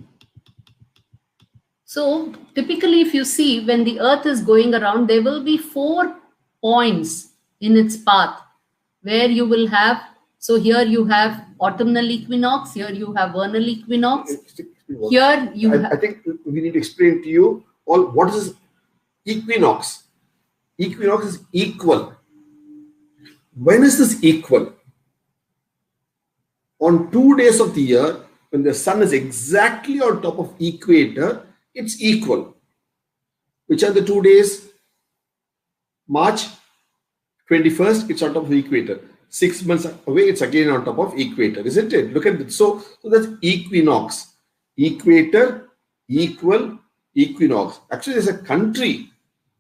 So typically, if you see, when the Earth is going around, there will be 4 points in its path where you will have, so here you have autumnal equinox, here you have vernal equinox, here you I think we need to explain to you all what is equinox. Equinox is equal. When is this equal? On 2 days of the year, when the sun is exactly on top of equator, it's equal. Which are the 2 days? March 21st, it's on top of the equator. 6 months away, it's again on top of equator, isn't it? Look at it. So that's equinox. Equator, equal, equinox. Actually, there's a country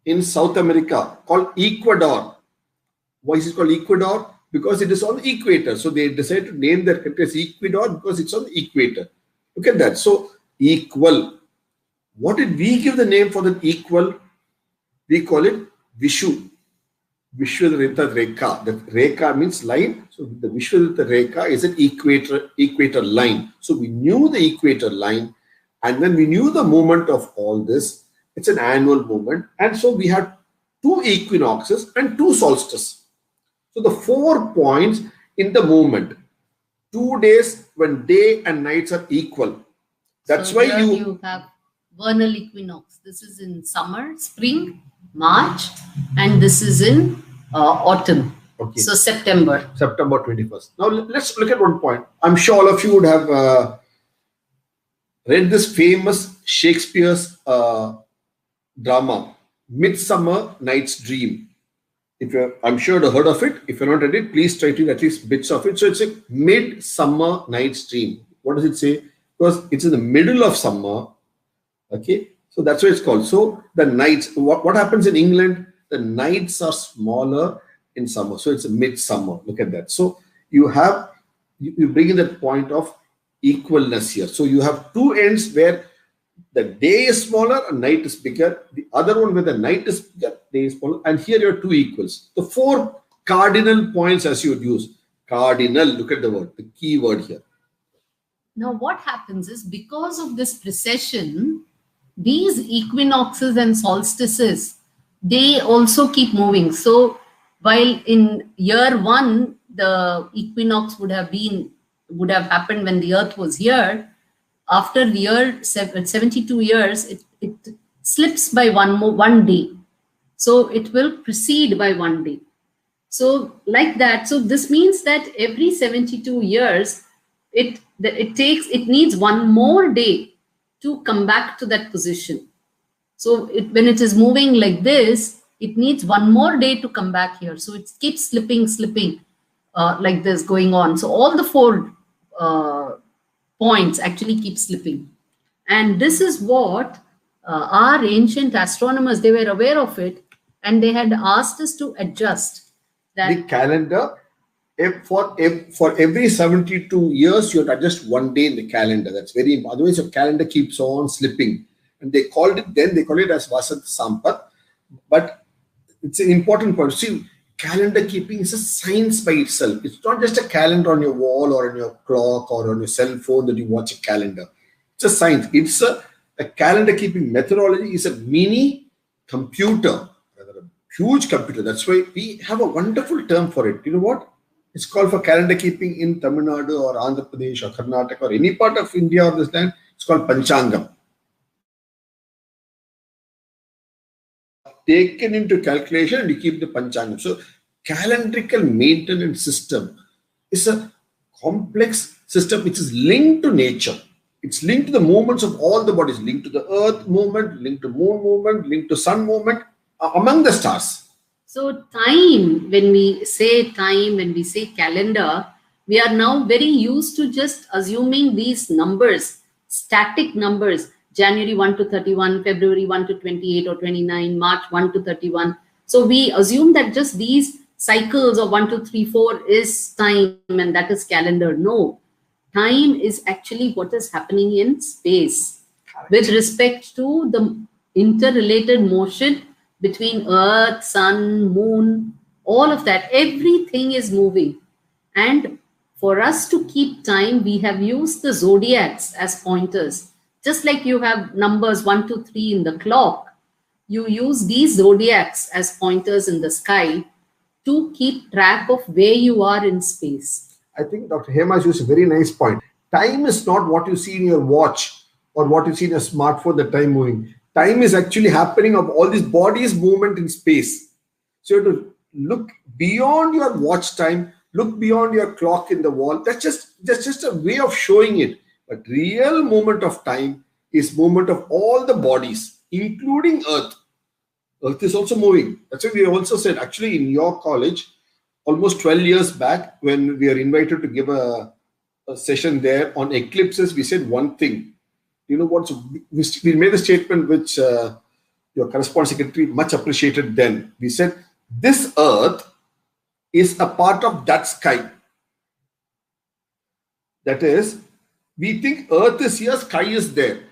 in South America called Ecuador. Why is it called Ecuador? Because it is on the equator. So they decided to name their country as Ecuador because it's on the equator. Look at that. So equal. What did we give the name for the equal? We call it Vishu. Vishwadrita Rekha. That Rekha means line. So the Vishwadrita Rekha is an equator line. So we knew the equator line, and then we knew the movement of all this. It's an annual movement. And so we had 2 equinoxes and 2 solstices. So the 4 points in the movement. 2 days when day and nights are equal. That's why you have vernal equinox. This is in summer, spring, March, and this is in autumn. Okay. So September. September 21st. Now let's look at one point. I'm sure all of you would have read this famous Shakespeare's drama, Midsummer Night's Dream. I'm sure you've heard of it. If you're not read it, please try to read at least bits of it. So it's a Midsummer Night's Dream. What does it say? Because it's in the middle of summer. Okay, so that's why it's called. So the nights, what happens in England? The nights are smaller in summer. So it's a midsummer. Look at that. So you bring in that point of equalness here. So you have 2 ends where the day is smaller and night is bigger. The other one where the night is bigger, day is smaller. And here you have 2 equals. The 4 cardinal points as you would use. Cardinal, look at the word, the key word here. Now what happens is, because of this precession, these equinoxes and solstices, they also keep moving. So while in year 1, the equinox would have happened when the earth was here, after the year 72 years, it slips by one day. So it will precede by 1 day. So like that. So this means that every 72 years, it needs 1 more day to come back to that position. So when it is moving like this, it needs 1 more day to come back here. So it keeps slipping like this going on. So all the 4 points actually keep slipping. And this is what our ancient astronomers, they were aware of it, and they had asked us to adjust that. The calendar, for every 72 years, you have to adjust 1 day in the calendar. That's very important. Otherwise, your calendar keeps on slipping. And they called it as Vasant Sampat. But it's an important point. See, calendar keeping is a science by itself. It's not just a calendar on your wall or on your clock or on your cell phone that you watch a calendar. It's a science. It's a calendar keeping methodology is a mini computer, rather a huge computer. That's why we have a wonderful term for it. You know what? It's called for calendar keeping in Tamil Nadu or Andhra Pradesh or Karnataka or any part of India or this land. It's called Panchangam. Taken into calculation and you keep the Panchangam. So calendrical maintenance system is a complex system which is linked to nature. It's linked to the movements of all the bodies, linked to the earth movement, linked to moon movement, linked to sun movement among the stars. So time, when we say time, when we say calendar, we are now very used to just assuming these numbers, static numbers, January 1 to 31, February 1 to 28 or 29, March 1 to 31. So we assume that just these cycles of 1, 2, 3, 4 is time and that is calendar. No, time is actually what is happening in space with respect to the interrelated motion between earth, sun, moon, all of that. Everything is moving. And for us to keep time, we have used the zodiacs as pointers. Just like you have numbers 1, 2, 3 in the clock, you use these zodiacs as pointers in the sky to keep track of where you are in space. I think Dr. Hema has used a very nice point. Time is not what you see in your watch or what you see in a smartphone, the time moving. Time is actually happening of all these bodies movement in space. So you have to look beyond your watch time, look beyond your clock in the wall. That's just a way of showing it. But real movement of time is movement of all the bodies, including Earth. Earth is also moving. That's why we also said, actually in your college, almost 12 years back when we are invited to give a session there on eclipses. We said one thing. You know what? We made a statement which your correspondent secretary much appreciated then. We said, this earth is a part of that sky. That is, we think earth is here, sky is there.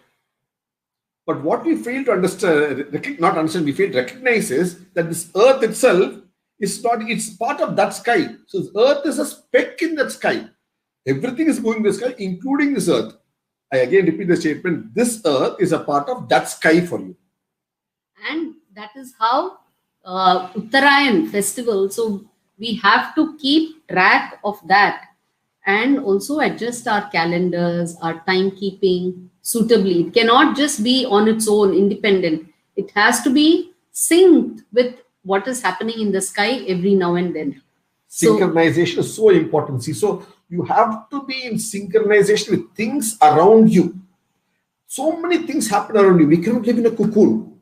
But what we fail to understand, not understand, we fail to recognize is that this earth itself is not, it's part of that sky. So earth is a speck in that sky. Everything is going in the sky, including this earth. I again repeat the statement, this earth is a part of that sky for you. And that is how Uttarayan festival, so we have to keep track of that and also adjust our calendars, our timekeeping suitably. It cannot just be on its own, independent. It has to be synced with what is happening in the sky every now and then. Synchronization is so important. See, so you have to be in synchronization with things around you. So many things happen around you. We cannot live in a cocoon.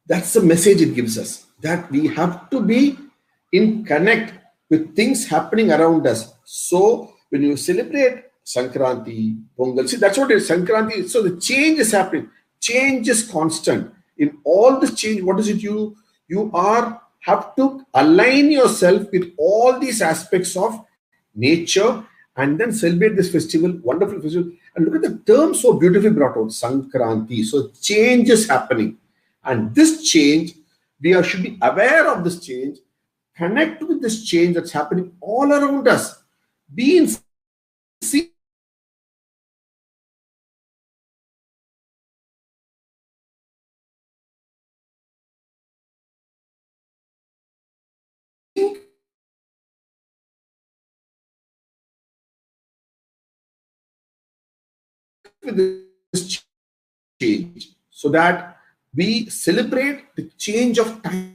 That's the message it gives us, that we have to be in connect with things happening around us. So when you celebrate Sankranthi, Pongal, see, that's what it is, Sankranthi. So the change is happening. Change is constant. In all this change, what is it you have to align yourself with all these aspects of nature and then celebrate this festival, wonderful festival. And look at the term so beautifully brought out, Sankranthi. So change is happening. And this change, we should be aware of this change, connect with this change that's happening all around us. Be in sync with this change so that we celebrate the change of time.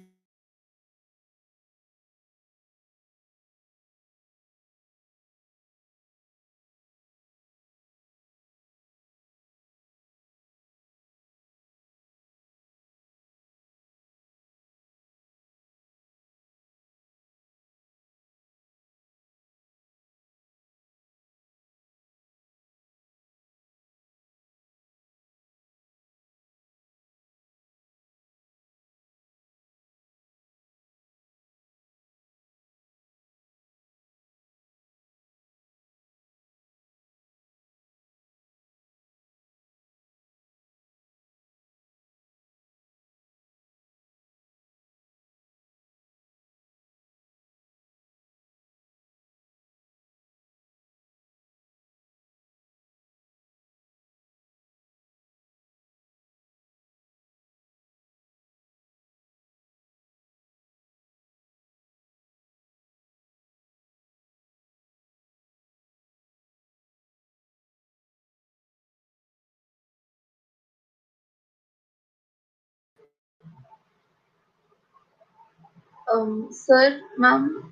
Sir, ma'am.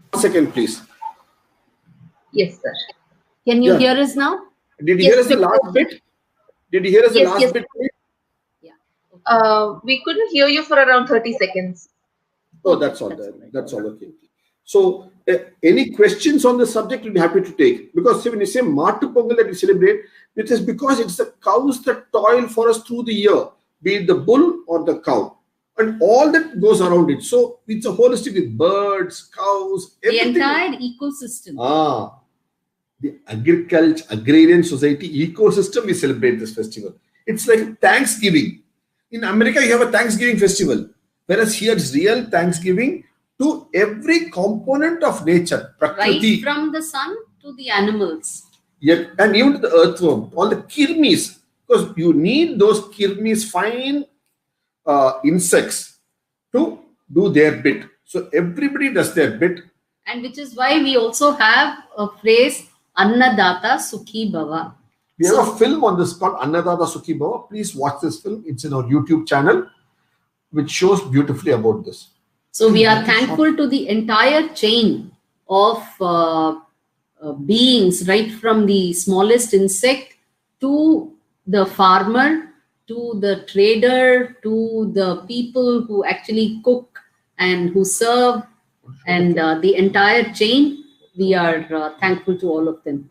One second, please. Yes, sir. Can you Yeah. hear us now? Did you Yes, hear us the we last could. bit? Did you hear us the Yes, last yes. bit, please? Yeah. We couldn't hear you for around 30 seconds. Oh, that's all. That's all. Okay. So, any questions on the subject, we'll be happy to take. Because see, when you say Matu Pongal that we celebrate, it is because it's the cows that toil for us through the year, be it the bull or the cow, and all that goes around it. So, it's a holistic with birds, cows, The everything. entire ecosystem. The agriculture, agrarian society ecosystem, we celebrate this festival. It's like Thanksgiving. In America, you have a Thanksgiving festival, whereas here it's real Thanksgiving to every component of nature, Prakriti. Right from the sun to the animals. Yeah, and even to the earthworm, all the kirmis, because you need those kirmis, fine insects to do their bit. So everybody does their bit. And which is why we also have a phrase, Annadata Sukhi Bhava. We have a film on this called Annadata Sukhi Bhava. Please watch this film. It's in our YouTube channel, which shows beautifully about this. So we are thankful to the entire chain of beings, right from the smallest insect to the farmer, to the trader, to the people who actually cook and who serve, and the entire chain. We are thankful to all of them.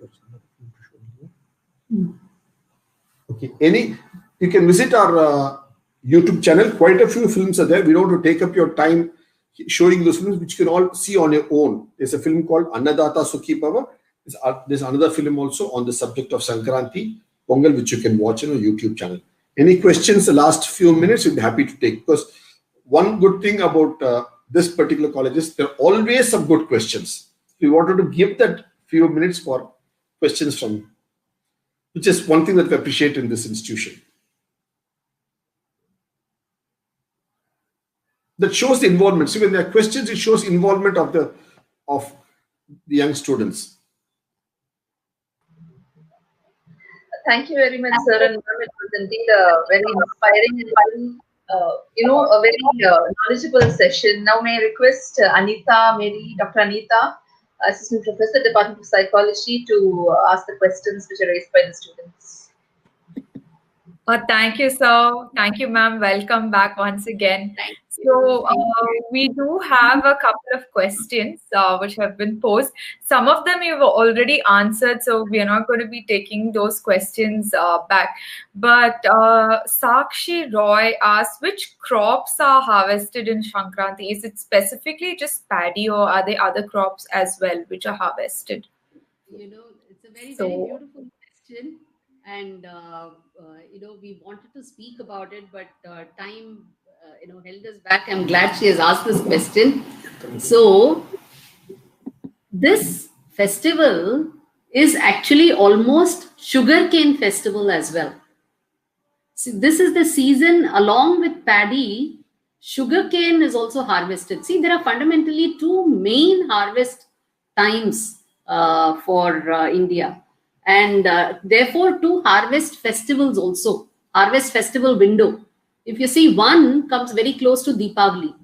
Okay. You can visit our YouTube channel. Quite a few films are there. We don't want to take up your time showing those films, which you can all see on your own. There's a film called Annadata Sukhi Bhava. There's another film also on the subject of Sankranthi, Pongal, which you can watch on our YouTube channel. Any questions the last few minutes, we'd be happy to take. Because one good thing about this particular college is there are always some good questions. We wanted to give that few minutes for questions from you, which is one thing that we appreciate in this institution. That shows the involvement. See, when there are questions, it shows involvement of the young students. Thank you very much, sir and ma'am. It was indeed a very inspiring and very, a very knowledgeable session. Now, may I request Dr. Anita, Assistant Professor, Department of Psychology, to ask the questions which are raised by the students. Thank you, sir. Thank you, ma'am. Welcome back once again. So we do have a couple of questions which have been posed. Some of them you've already answered, so we are not going to be taking those questions back. But Sakshi Roy asks, which crops are harvested in Sankranthi? Is it specifically just paddy, or are there other crops as well which are harvested? It's a very beautiful question. And we wanted to speak about it, but time held us back. I'm glad she has asked this question. So this festival is actually almost sugarcane festival as well. See, this is the season. Along with paddy, sugarcane is also harvested. See, there are fundamentally two main harvest times for India. And therefore, two harvest festivals also, harvest festival window. If you see, one comes very close to Deepavali,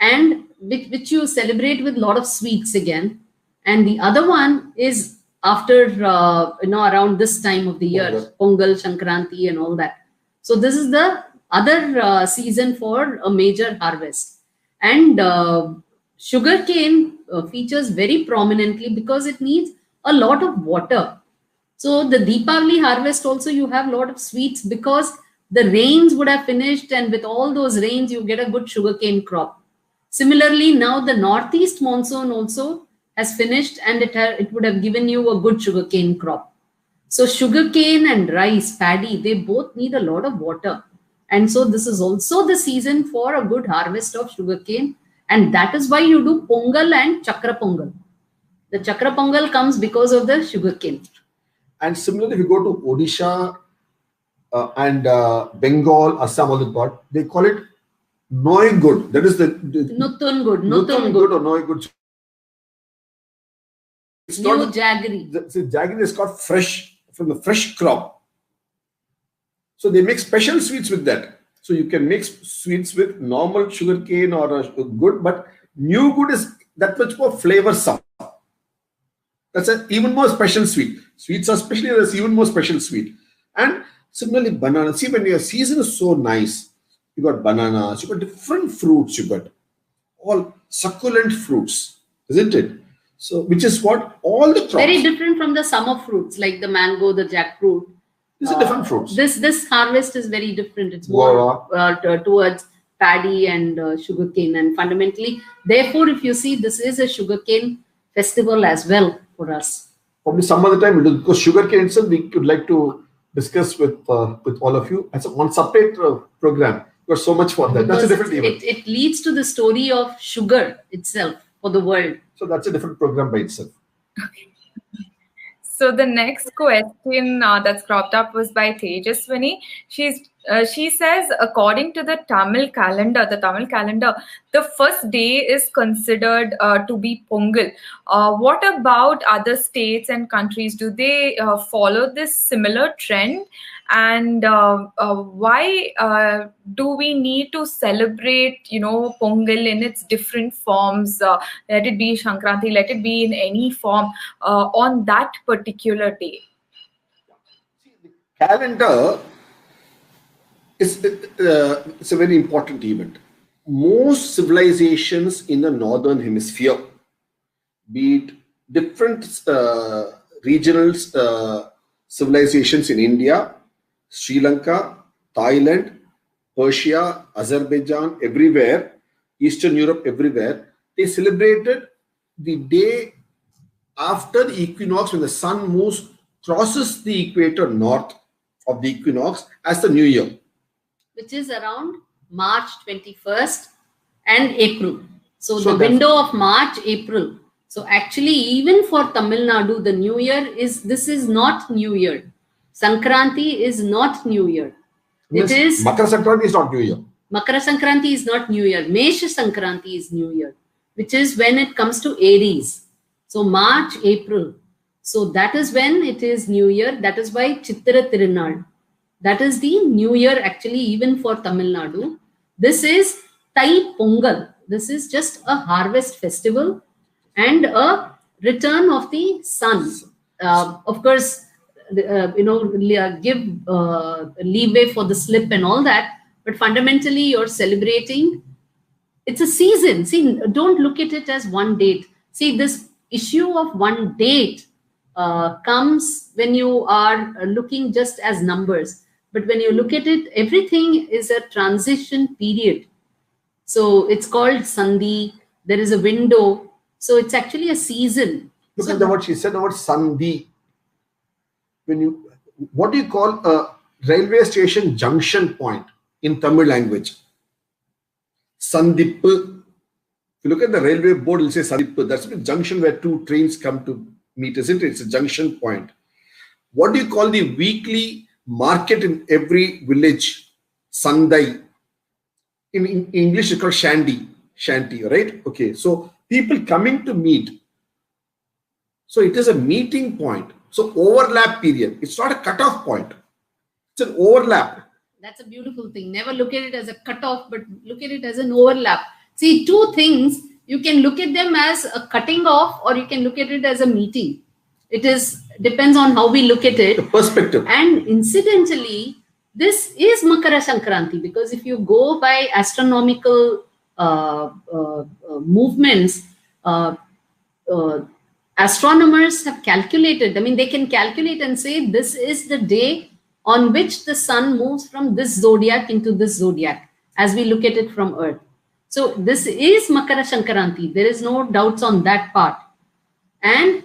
and which you celebrate with a lot of sweets again. And the other one is after, around this time of the year, Pongal Sankranthi and all that. So this is the other season for a major harvest. And sugarcane features very prominently because it needs a lot of water. So the Deepavali harvest also, you have a lot of sweets because the rains would have finished, and with all those rains, you get a good sugarcane crop. Similarly, now the northeast monsoon also has finished, and it would have given you a good sugarcane crop. So sugarcane and rice, paddy, they both need a lot of water. And so this is also the season for a good harvest of sugarcane. And that is why you do Pongal and Chakra Pongal. The Chakra Pongal comes because of the sugarcane. And similarly, if you go to Odisha and Bengal, Assam, all that, they call it Noigud. That is the Nutungud or Noigud. It's New not jaggery. The jaggery is called fresh, from the fresh crop. So they make special sweets with that. So you can mix sweets with normal sugarcane or good, but new good is that much more flavorsome. That's an even more special sweet. Sweets are specially, there's even more special sweet. And similarly, banana. See, when your season is so nice, you got bananas, you got different fruits, you got all succulent fruits, isn't it? So, which is what all the crops. Very different from the summer fruits like the mango, the jackfruit. These are different fruits. This harvest is very different. It's more towards paddy and sugarcane. And fundamentally, therefore, if you see, this is a sugarcane festival as well for us. Probably some other time, because sugarcane itself, we would like to discuss with all of you as a one separate program. There's so much for that. That's a different event. It leads to the story of sugar itself for the world. So that's a different program by itself. Okay. So the next question that's cropped up was by Tejaswini. She says, according to the Tamil calendar, the first day is considered to be Pongal. What about other states and countries? Do they follow this similar trend? And why do we need to celebrate, Pongal in its different forms? Let it be Sankranthi, let it be in any form on that particular day. See, the calendar it's a very important event. Most civilizations in the northern hemisphere, be it different regional civilizations in India, Sri Lanka, Thailand, Persia, Azerbaijan, everywhere, Eastern Europe, everywhere, they celebrated the day after the equinox, when the sun moves, crosses the equator north of the equinox, as the new year. Which is around March 21st and April. So the that's- window of March, April. So actually, even for Tamil Nadu, the new year this is not new year. Sankranti is not new year. It is Makar Sankranthi is not new year. Makara Sankranti is not new year. Mesha Sankranti is new year, which is when it comes to Aries. So March, April. So that is when it is new year. That is why Chittra Tirunal. That is the new year actually even for Tamil Nadu. This is Thai Pongal. This is just a harvest festival and a return of the sun. Of course, give leeway for the slip and all that. But fundamentally, you're celebrating. It's a season. See, don't look at it as one date. See, this issue of one date comes when you are looking just as numbers. But when you look at it, everything is a transition period. So it's called Sandhi. There is a window. So it's actually a season. Look at the word she said, the word Sandhi. What do you call a railway station junction point in Tamil language? Sandip. If you look at the railway board, it'll say Sandip. That's the junction where two trains come to meet, isn't it? It's a junction point. What do you call the weekly market in every village? Sandai. In English, it's called shanty, right? Okay, so people coming to meet. So it is a meeting point. So overlap period. It's not a cutoff point. It's an overlap. That's a beautiful thing. Never look at it as a cutoff, but look at it as an overlap. See, two things, you can look at them as a cutting off or you can look at it as a meeting. It depends on how we look at it. The perspective. And incidentally, this is Makara Sankranti, because if you go by astronomical movements, astronomers have calculated. I mean, they can calculate and say this is the day on which the sun moves from this zodiac into this zodiac as we look at it from Earth. So this is Makara Sankranti. There is no doubts on that part. And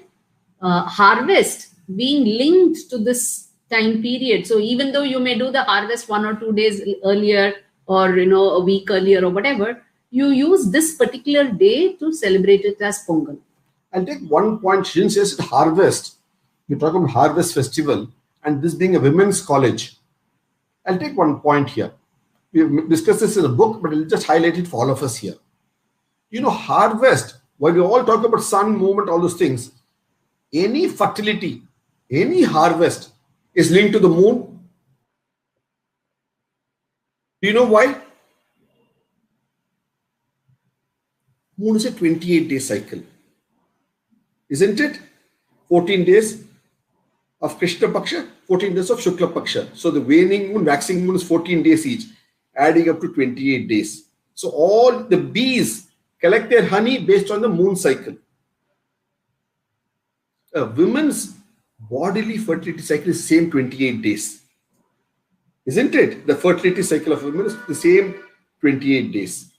harvest being linked to this time period. So even though you may do the harvest 1 or 2 days earlier or a week earlier or whatever, you use this particular day to celebrate it as Pongal. I'll take one point. She didn't say it's harvest. We're talking about harvest festival and this being a women's college. I'll take one point here. We've discussed this in a book, but I'll just highlight it for all of us here. Harvest, while we all talk about sun movement, all those things, any fertility, any harvest is linked to the moon. Do you know why? Moon is a 28-day cycle. Isn't it? 14 days of Krishna Paksha, 14 days of Shukla Paksha. So the waning moon, waxing moon is 14 days each, adding up to 28 days. So all the bees collect their honey based on the moon cycle. A woman's bodily fertility cycle is same 28 days. Isn't it? The fertility cycle of a woman is the same 28 days.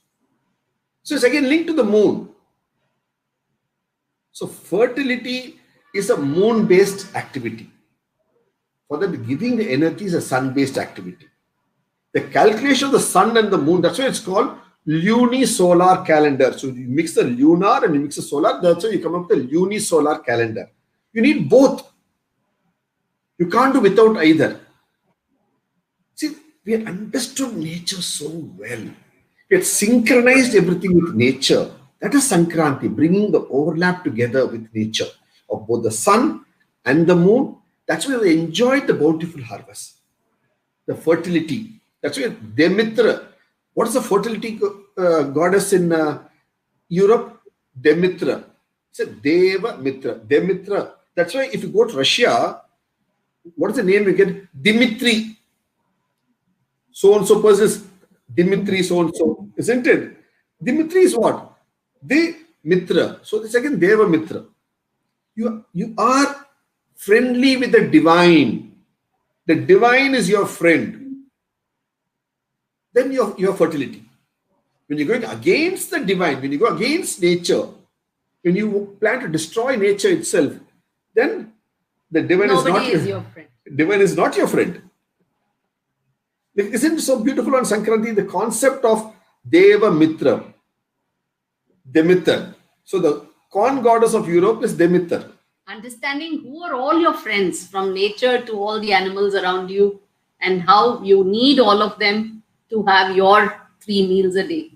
So it's again linked to the moon. So fertility is a moon-based activity. For that, giving the energy is a sun-based activity. The calculation of the sun and the moon, that's why it's called lunisolar calendar. So you mix the lunar and you mix the solar, that's why you come up with the lunisolar calendar. You need both. You can't do without either. See, we have understood nature so well. We have synchronized everything with nature. That is Sankranti, bringing the overlap together with nature of both the sun and the moon. That's why we enjoyed the bountiful harvest. The fertility. That's why Demetra. What is the fertility goddess in Europe? Demetra. It's a Deva Mitra. Demetra. That's why if you go to Russia, what is the name we get? Dimitri. So-and-so person is Dimitri so-and-so, isn't it? Dimitri is what? They Mitra. So the second Deva Mitra. You are friendly with the divine. The divine is your friend. Then your fertility. When you're going against the divine, when you go against nature, when you plan to destroy nature itself, then the divine Nobody is your friend. Divine is not your friend. Like, isn't it so beautiful on Sankranti, the concept of Deva Mitra, Demeter. So the corn goddess of Europe is Demeter. Understanding who are all your friends, from nature to all the animals around you, and how you need all of them to have your 3 meals a day.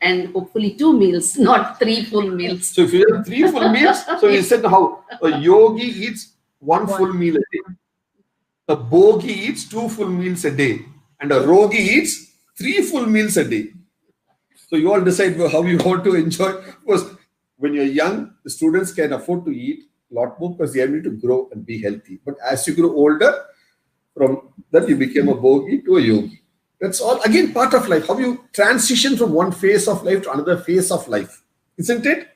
And hopefully 2 meals, not 3 full meals. So if you have 3 full meals, so you said how a yogi eats 1 full meal a day. A bogi eats 2 full meals a day. And a rogi eats 3 full meals a day. So you all decide how you want to enjoy. Because when you're young, the students can afford to eat a lot more because they need to grow and be healthy. But as you grow older, from that you become a bogi to a yogi. That's all, again, part of life. How you transition from one phase of life to another phase of life. Isn't it?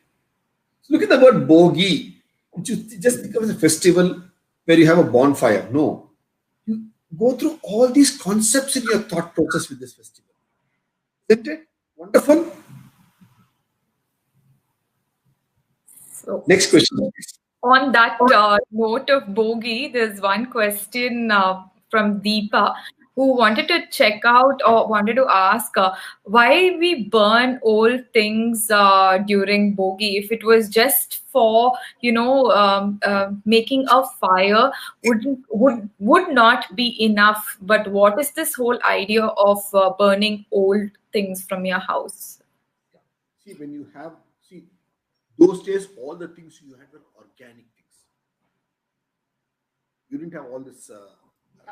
So look at the word bogi, which you just think of as a festival where you have a bonfire. No. You go through all these concepts in your thought process with this festival. Isn't it? Wonderful. So, next question, please. On that note of bogi, there's one question from Deepa, who wanted to check out or wanted to ask why we burn old things during bogi. If it was just for making a fire, would not be enough. But what is this whole idea of burning old things from your house? See, when you have those days, all the things you had were organic things. You didn't have all this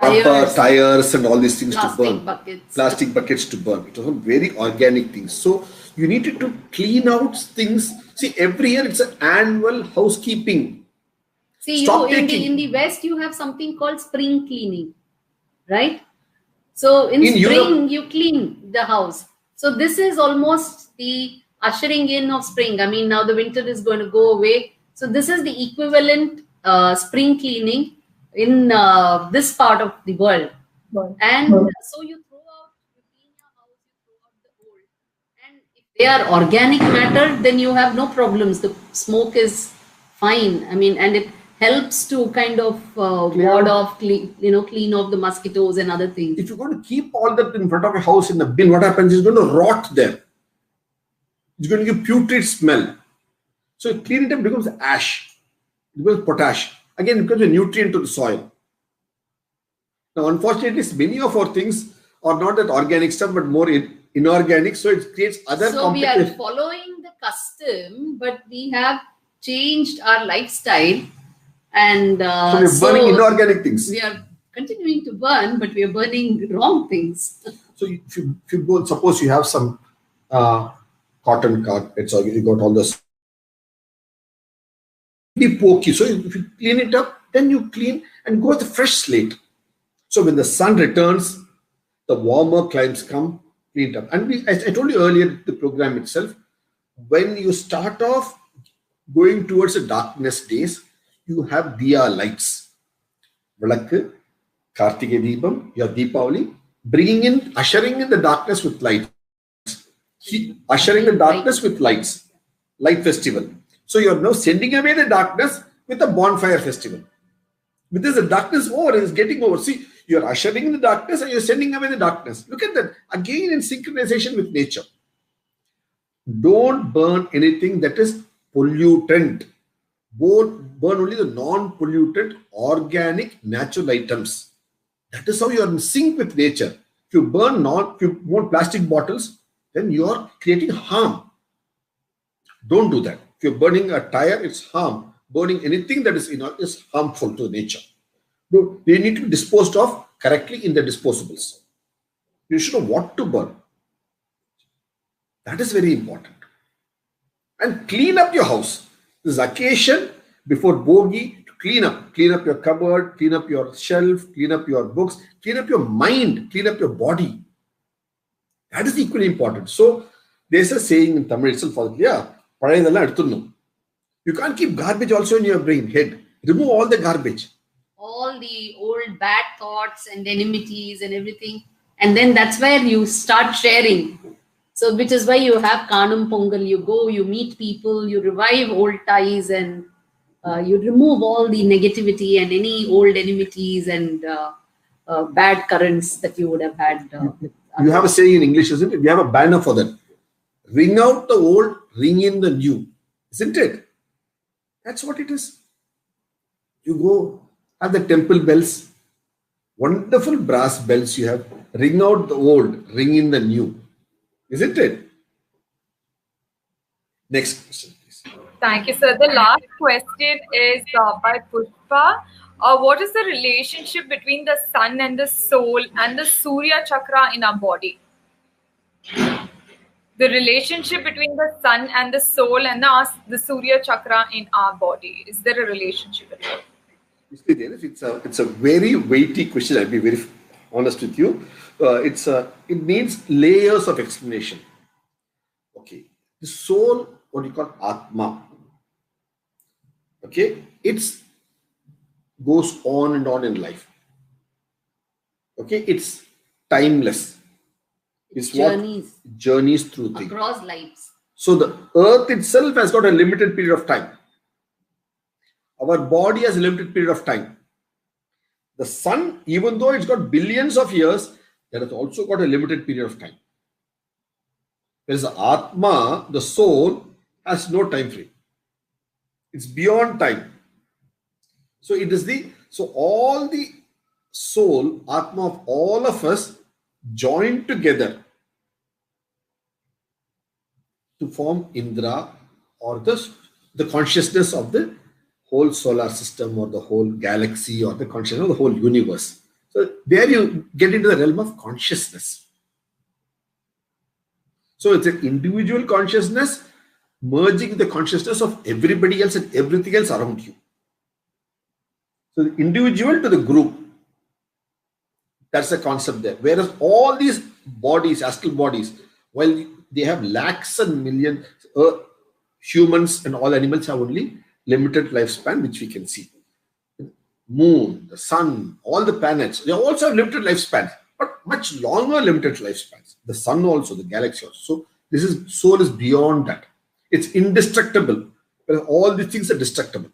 rubber tires and all these things to burn. Plastic buckets to burn. It was all very organic things. So you needed to clean out things. See, every year it's an annual housekeeping. See, in the West, you have something called spring cleaning, right? So in spring, Europe, you clean the house. So this is almost the ushering in of spring. I mean, now the winter is going to go away. So this is the equivalent spring cleaning in this part of the world. And so you throw out, you clean your house, you throw out the old. And if they are organic matter, then you have no problems. The smoke is fine. I mean, and it helps to kind of ward off, clean off the mosquitoes and other things. If you're going to keep all that in front of your house in the bin, what happens? It's going to rot there. It's going to give putrid smell. So you clean it up, it becomes ash. It becomes potash. Again, it becomes a nutrient to the soil. Now, unfortunately, many of our things are not that organic stuff, but more inorganic. So it creates other complications. So we are following the custom, but we have changed our lifestyle. And so we're burning inorganic things. We are continuing to burn, but we are burning wrong things. So if you go, suppose you have some cotton carpets, or you got all this be pokey. So if you clean it up, then you clean and go with a fresh slate. So when the sun returns, the warmer climes come, clean it up. And as I told you earlier, the program itself, when you start off going towards the darkness days, you have diya lights. Valakku, Kartike Deepam, you have Deepavali, ushering in the darkness with light. Ushering the darkness with lights. Light festival. So you are now sending away the darkness with a bonfire festival. With this, the darkness is getting over. See, you are ushering in the darkness and you are sending away the darkness. Look at that. Again, in synchronization with nature. Don't burn anything that is pollutant. Burn only the non-polluted, organic, natural items. That is how you are in sync with nature. If you burn plastic bottles, then you are creating harm. Don't do that. If you're burning a tire, it's harm. Burning anything that is harmful to nature. They need to be disposed of correctly in the disposables. You should know what to burn. That is very important. And clean up your house. This occasion before bogi to Clean up your cupboard, clean up your shelf, clean up your books, clean up your mind, clean up your body. That is equally important. So there's a saying in Tamil itself, you can't keep garbage also in your brain, head. Remove all the garbage. All the old bad thoughts and enmities and everything. And then that's where you start sharing. So which is why you have Kanum Pongal. You go, you meet people, you revive old ties, and you remove all the negativity and any old enmities and bad currents that you would have had. With You have a saying in English, isn't it? We have a banner for that. Ring out the old, ring in the new. Isn't it? That's what it is. You go at the temple bells, wonderful brass bells you have. Ring out the old, ring in the new. Isn't it? Next question, please. Thank you, sir. The last question is by Pushpa. What is the relationship between the sun and the soul and the Surya chakra in our body? The relationship between the sun and the soul and the Surya chakra in our body. Is there a relationship at all? It's a very weighty question. I'll be very honest with you. It needs layers of explanation. Okay, the soul, what you call Atma. Okay, it's goes on and on in life. Okay, it's timeless. It's journeys. What journeys through things across lives. So the earth itself has got a limited period of time. Our body has a limited period of time. The sun, even though it's got billions of years, that has also got a limited period of time. Whereas the Atma, the soul, has no time frame. It's beyond time. So all the soul, Atma of all of us joined together to form Indra, or the consciousness of the whole solar system or the whole galaxy or the consciousness of the whole universe. So there you get into the realm of consciousness. So it's an individual consciousness merging the consciousness of everybody else and everything else around you. So the individual to the group, that's the concept there. Whereas all these bodies, astral bodies, while they have lakhs and millions, humans and all animals have only limited lifespan, which we can see. Moon, the sun, all the planets, they also have limited lifespans, but much longer limited lifespans. The sun also, the galaxy also. So soul is beyond that. It's indestructible. But all these things are destructible.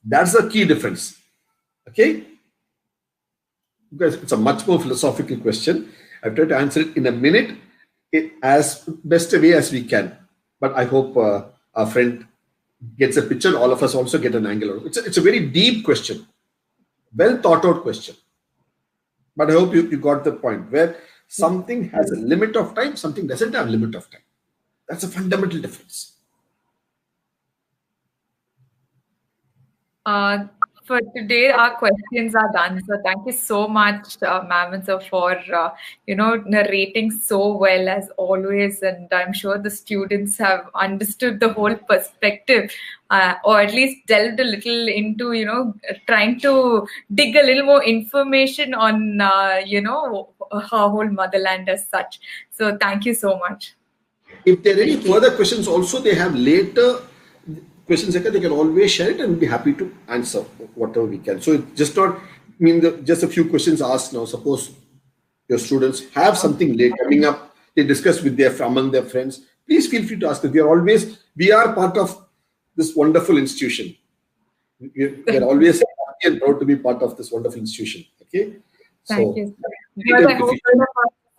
That's the key difference. Okay? Because it's a much more philosophical question. I've tried to answer it in a minute, as best a way as we can. But I hope our friend gets a picture. All of us also get an angle. It's a very deep question. Well thought out question. But I hope you got the point, where something has a limit of time, something doesn't have a limit of time. That's a fundamental difference. For today, our questions are done. So thank you so much, ma'am and sir, for narrating so well as always. And I'm sure the students have understood the whole perspective, or at least delved a little into trying to dig a little more information on our whole motherland as such. So thank you so much. If there are any further questions, also they have later questions, they can always share it and we'll be happy to answer whatever we can. So it just not mean just a few questions asked now. Suppose your students have something late coming up, they discuss with among their friends. Please feel free to ask us. We are part of this wonderful institution. We are always happy and proud to be part of this wonderful institution. Okay. Thank you. But I hope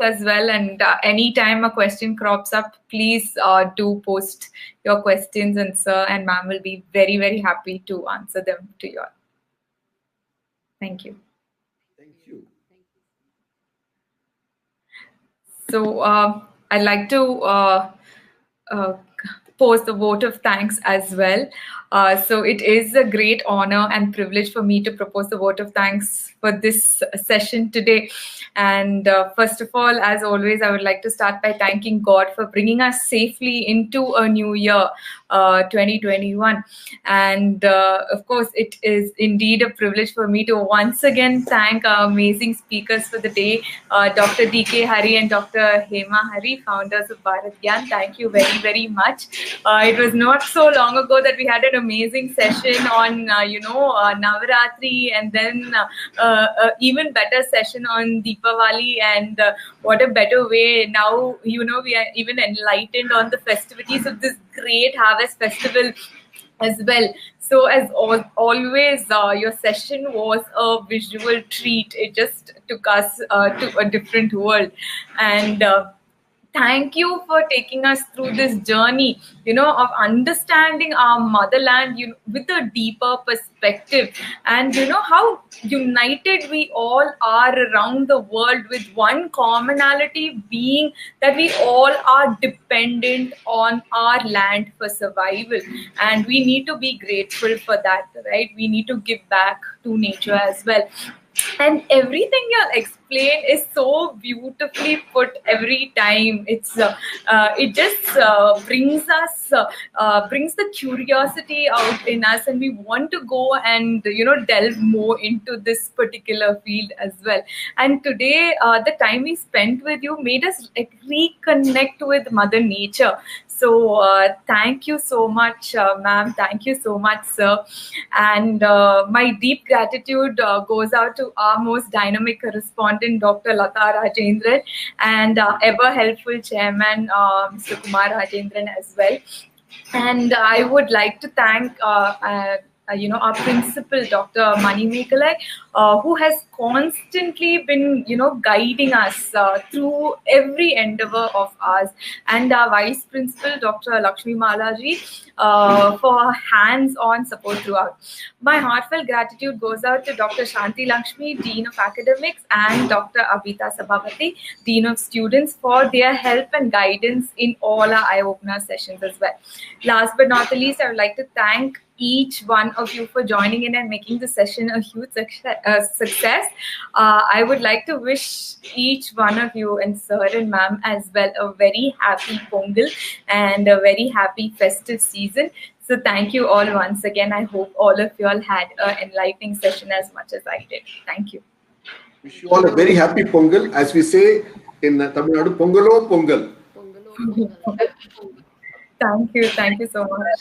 as well, and anytime a question crops up, please do post your questions, and sir and ma'am will be very, very happy to answer them to you all. Thank you. Thank you. So I'd like to post the vote of thanks as well. So it is a great honor and privilege for me to propose the vote of thanks for this session today. And first of all, as always, I would like to start by thanking God for bringing us safely into a new year, 2021. And of course, it is indeed a privilege for me to once again thank our amazing speakers for the day, Dr. D.K. Hari and Dr. Hema Hari, founders of Bharat Gyan. Thank you very, very much. It was not so long ago that we had an amazing session on, Navaratri, and then even better session on Deepavali. And what a better way now, we are even enlightened on the festivities of this great harvest festival as well. So as always, your session was a visual treat. It just took us to a different world. And thank you for taking us through this journey, of understanding our motherland, with a deeper perspective, and how united we all are around the world, with one commonality being that we all are dependent on our land for survival, and we need to be grateful for that, right? We need to give back to nature as well. And everything you explain is so beautifully put every time. It just brings the curiosity out in us, and we want to go and delve more into this particular field as well. And today, the time we spent with you made us reconnect with Mother Nature. So thank you so much, ma'am. Thank you so much, sir. And my deep gratitude goes out to our most dynamic correspondent, Dr. Lata Rajendran, and ever helpful chairman, Mr. Kumar Rajendran as well. And I would like to thank our principal, Dr. Mani Mekalai, who has constantly been, guiding us through every endeavor of ours, and our vice principal, Dr. Lakshmi Malaji, for hands-on support throughout. My heartfelt gratitude goes out to Dr. Shanti Lakshmi, Dean of Academics, and Dr. Abhita Sabhavati, Dean of Students, for their help and guidance in all our eye-opener sessions as well. Last but not the least, I would like to thank each one of you for joining in and making the session a huge success. I would like to wish each one of you, and sir and ma'am as well, a very happy Pongal and a very happy festive season. So thank you all once again. I hope all of you all had an enlightening session as much as I did. Thank you. Wish you all a very happy Pongal. As we say in Tamil Nadu, Pongalo Pongal. Thank you. Thank you so much.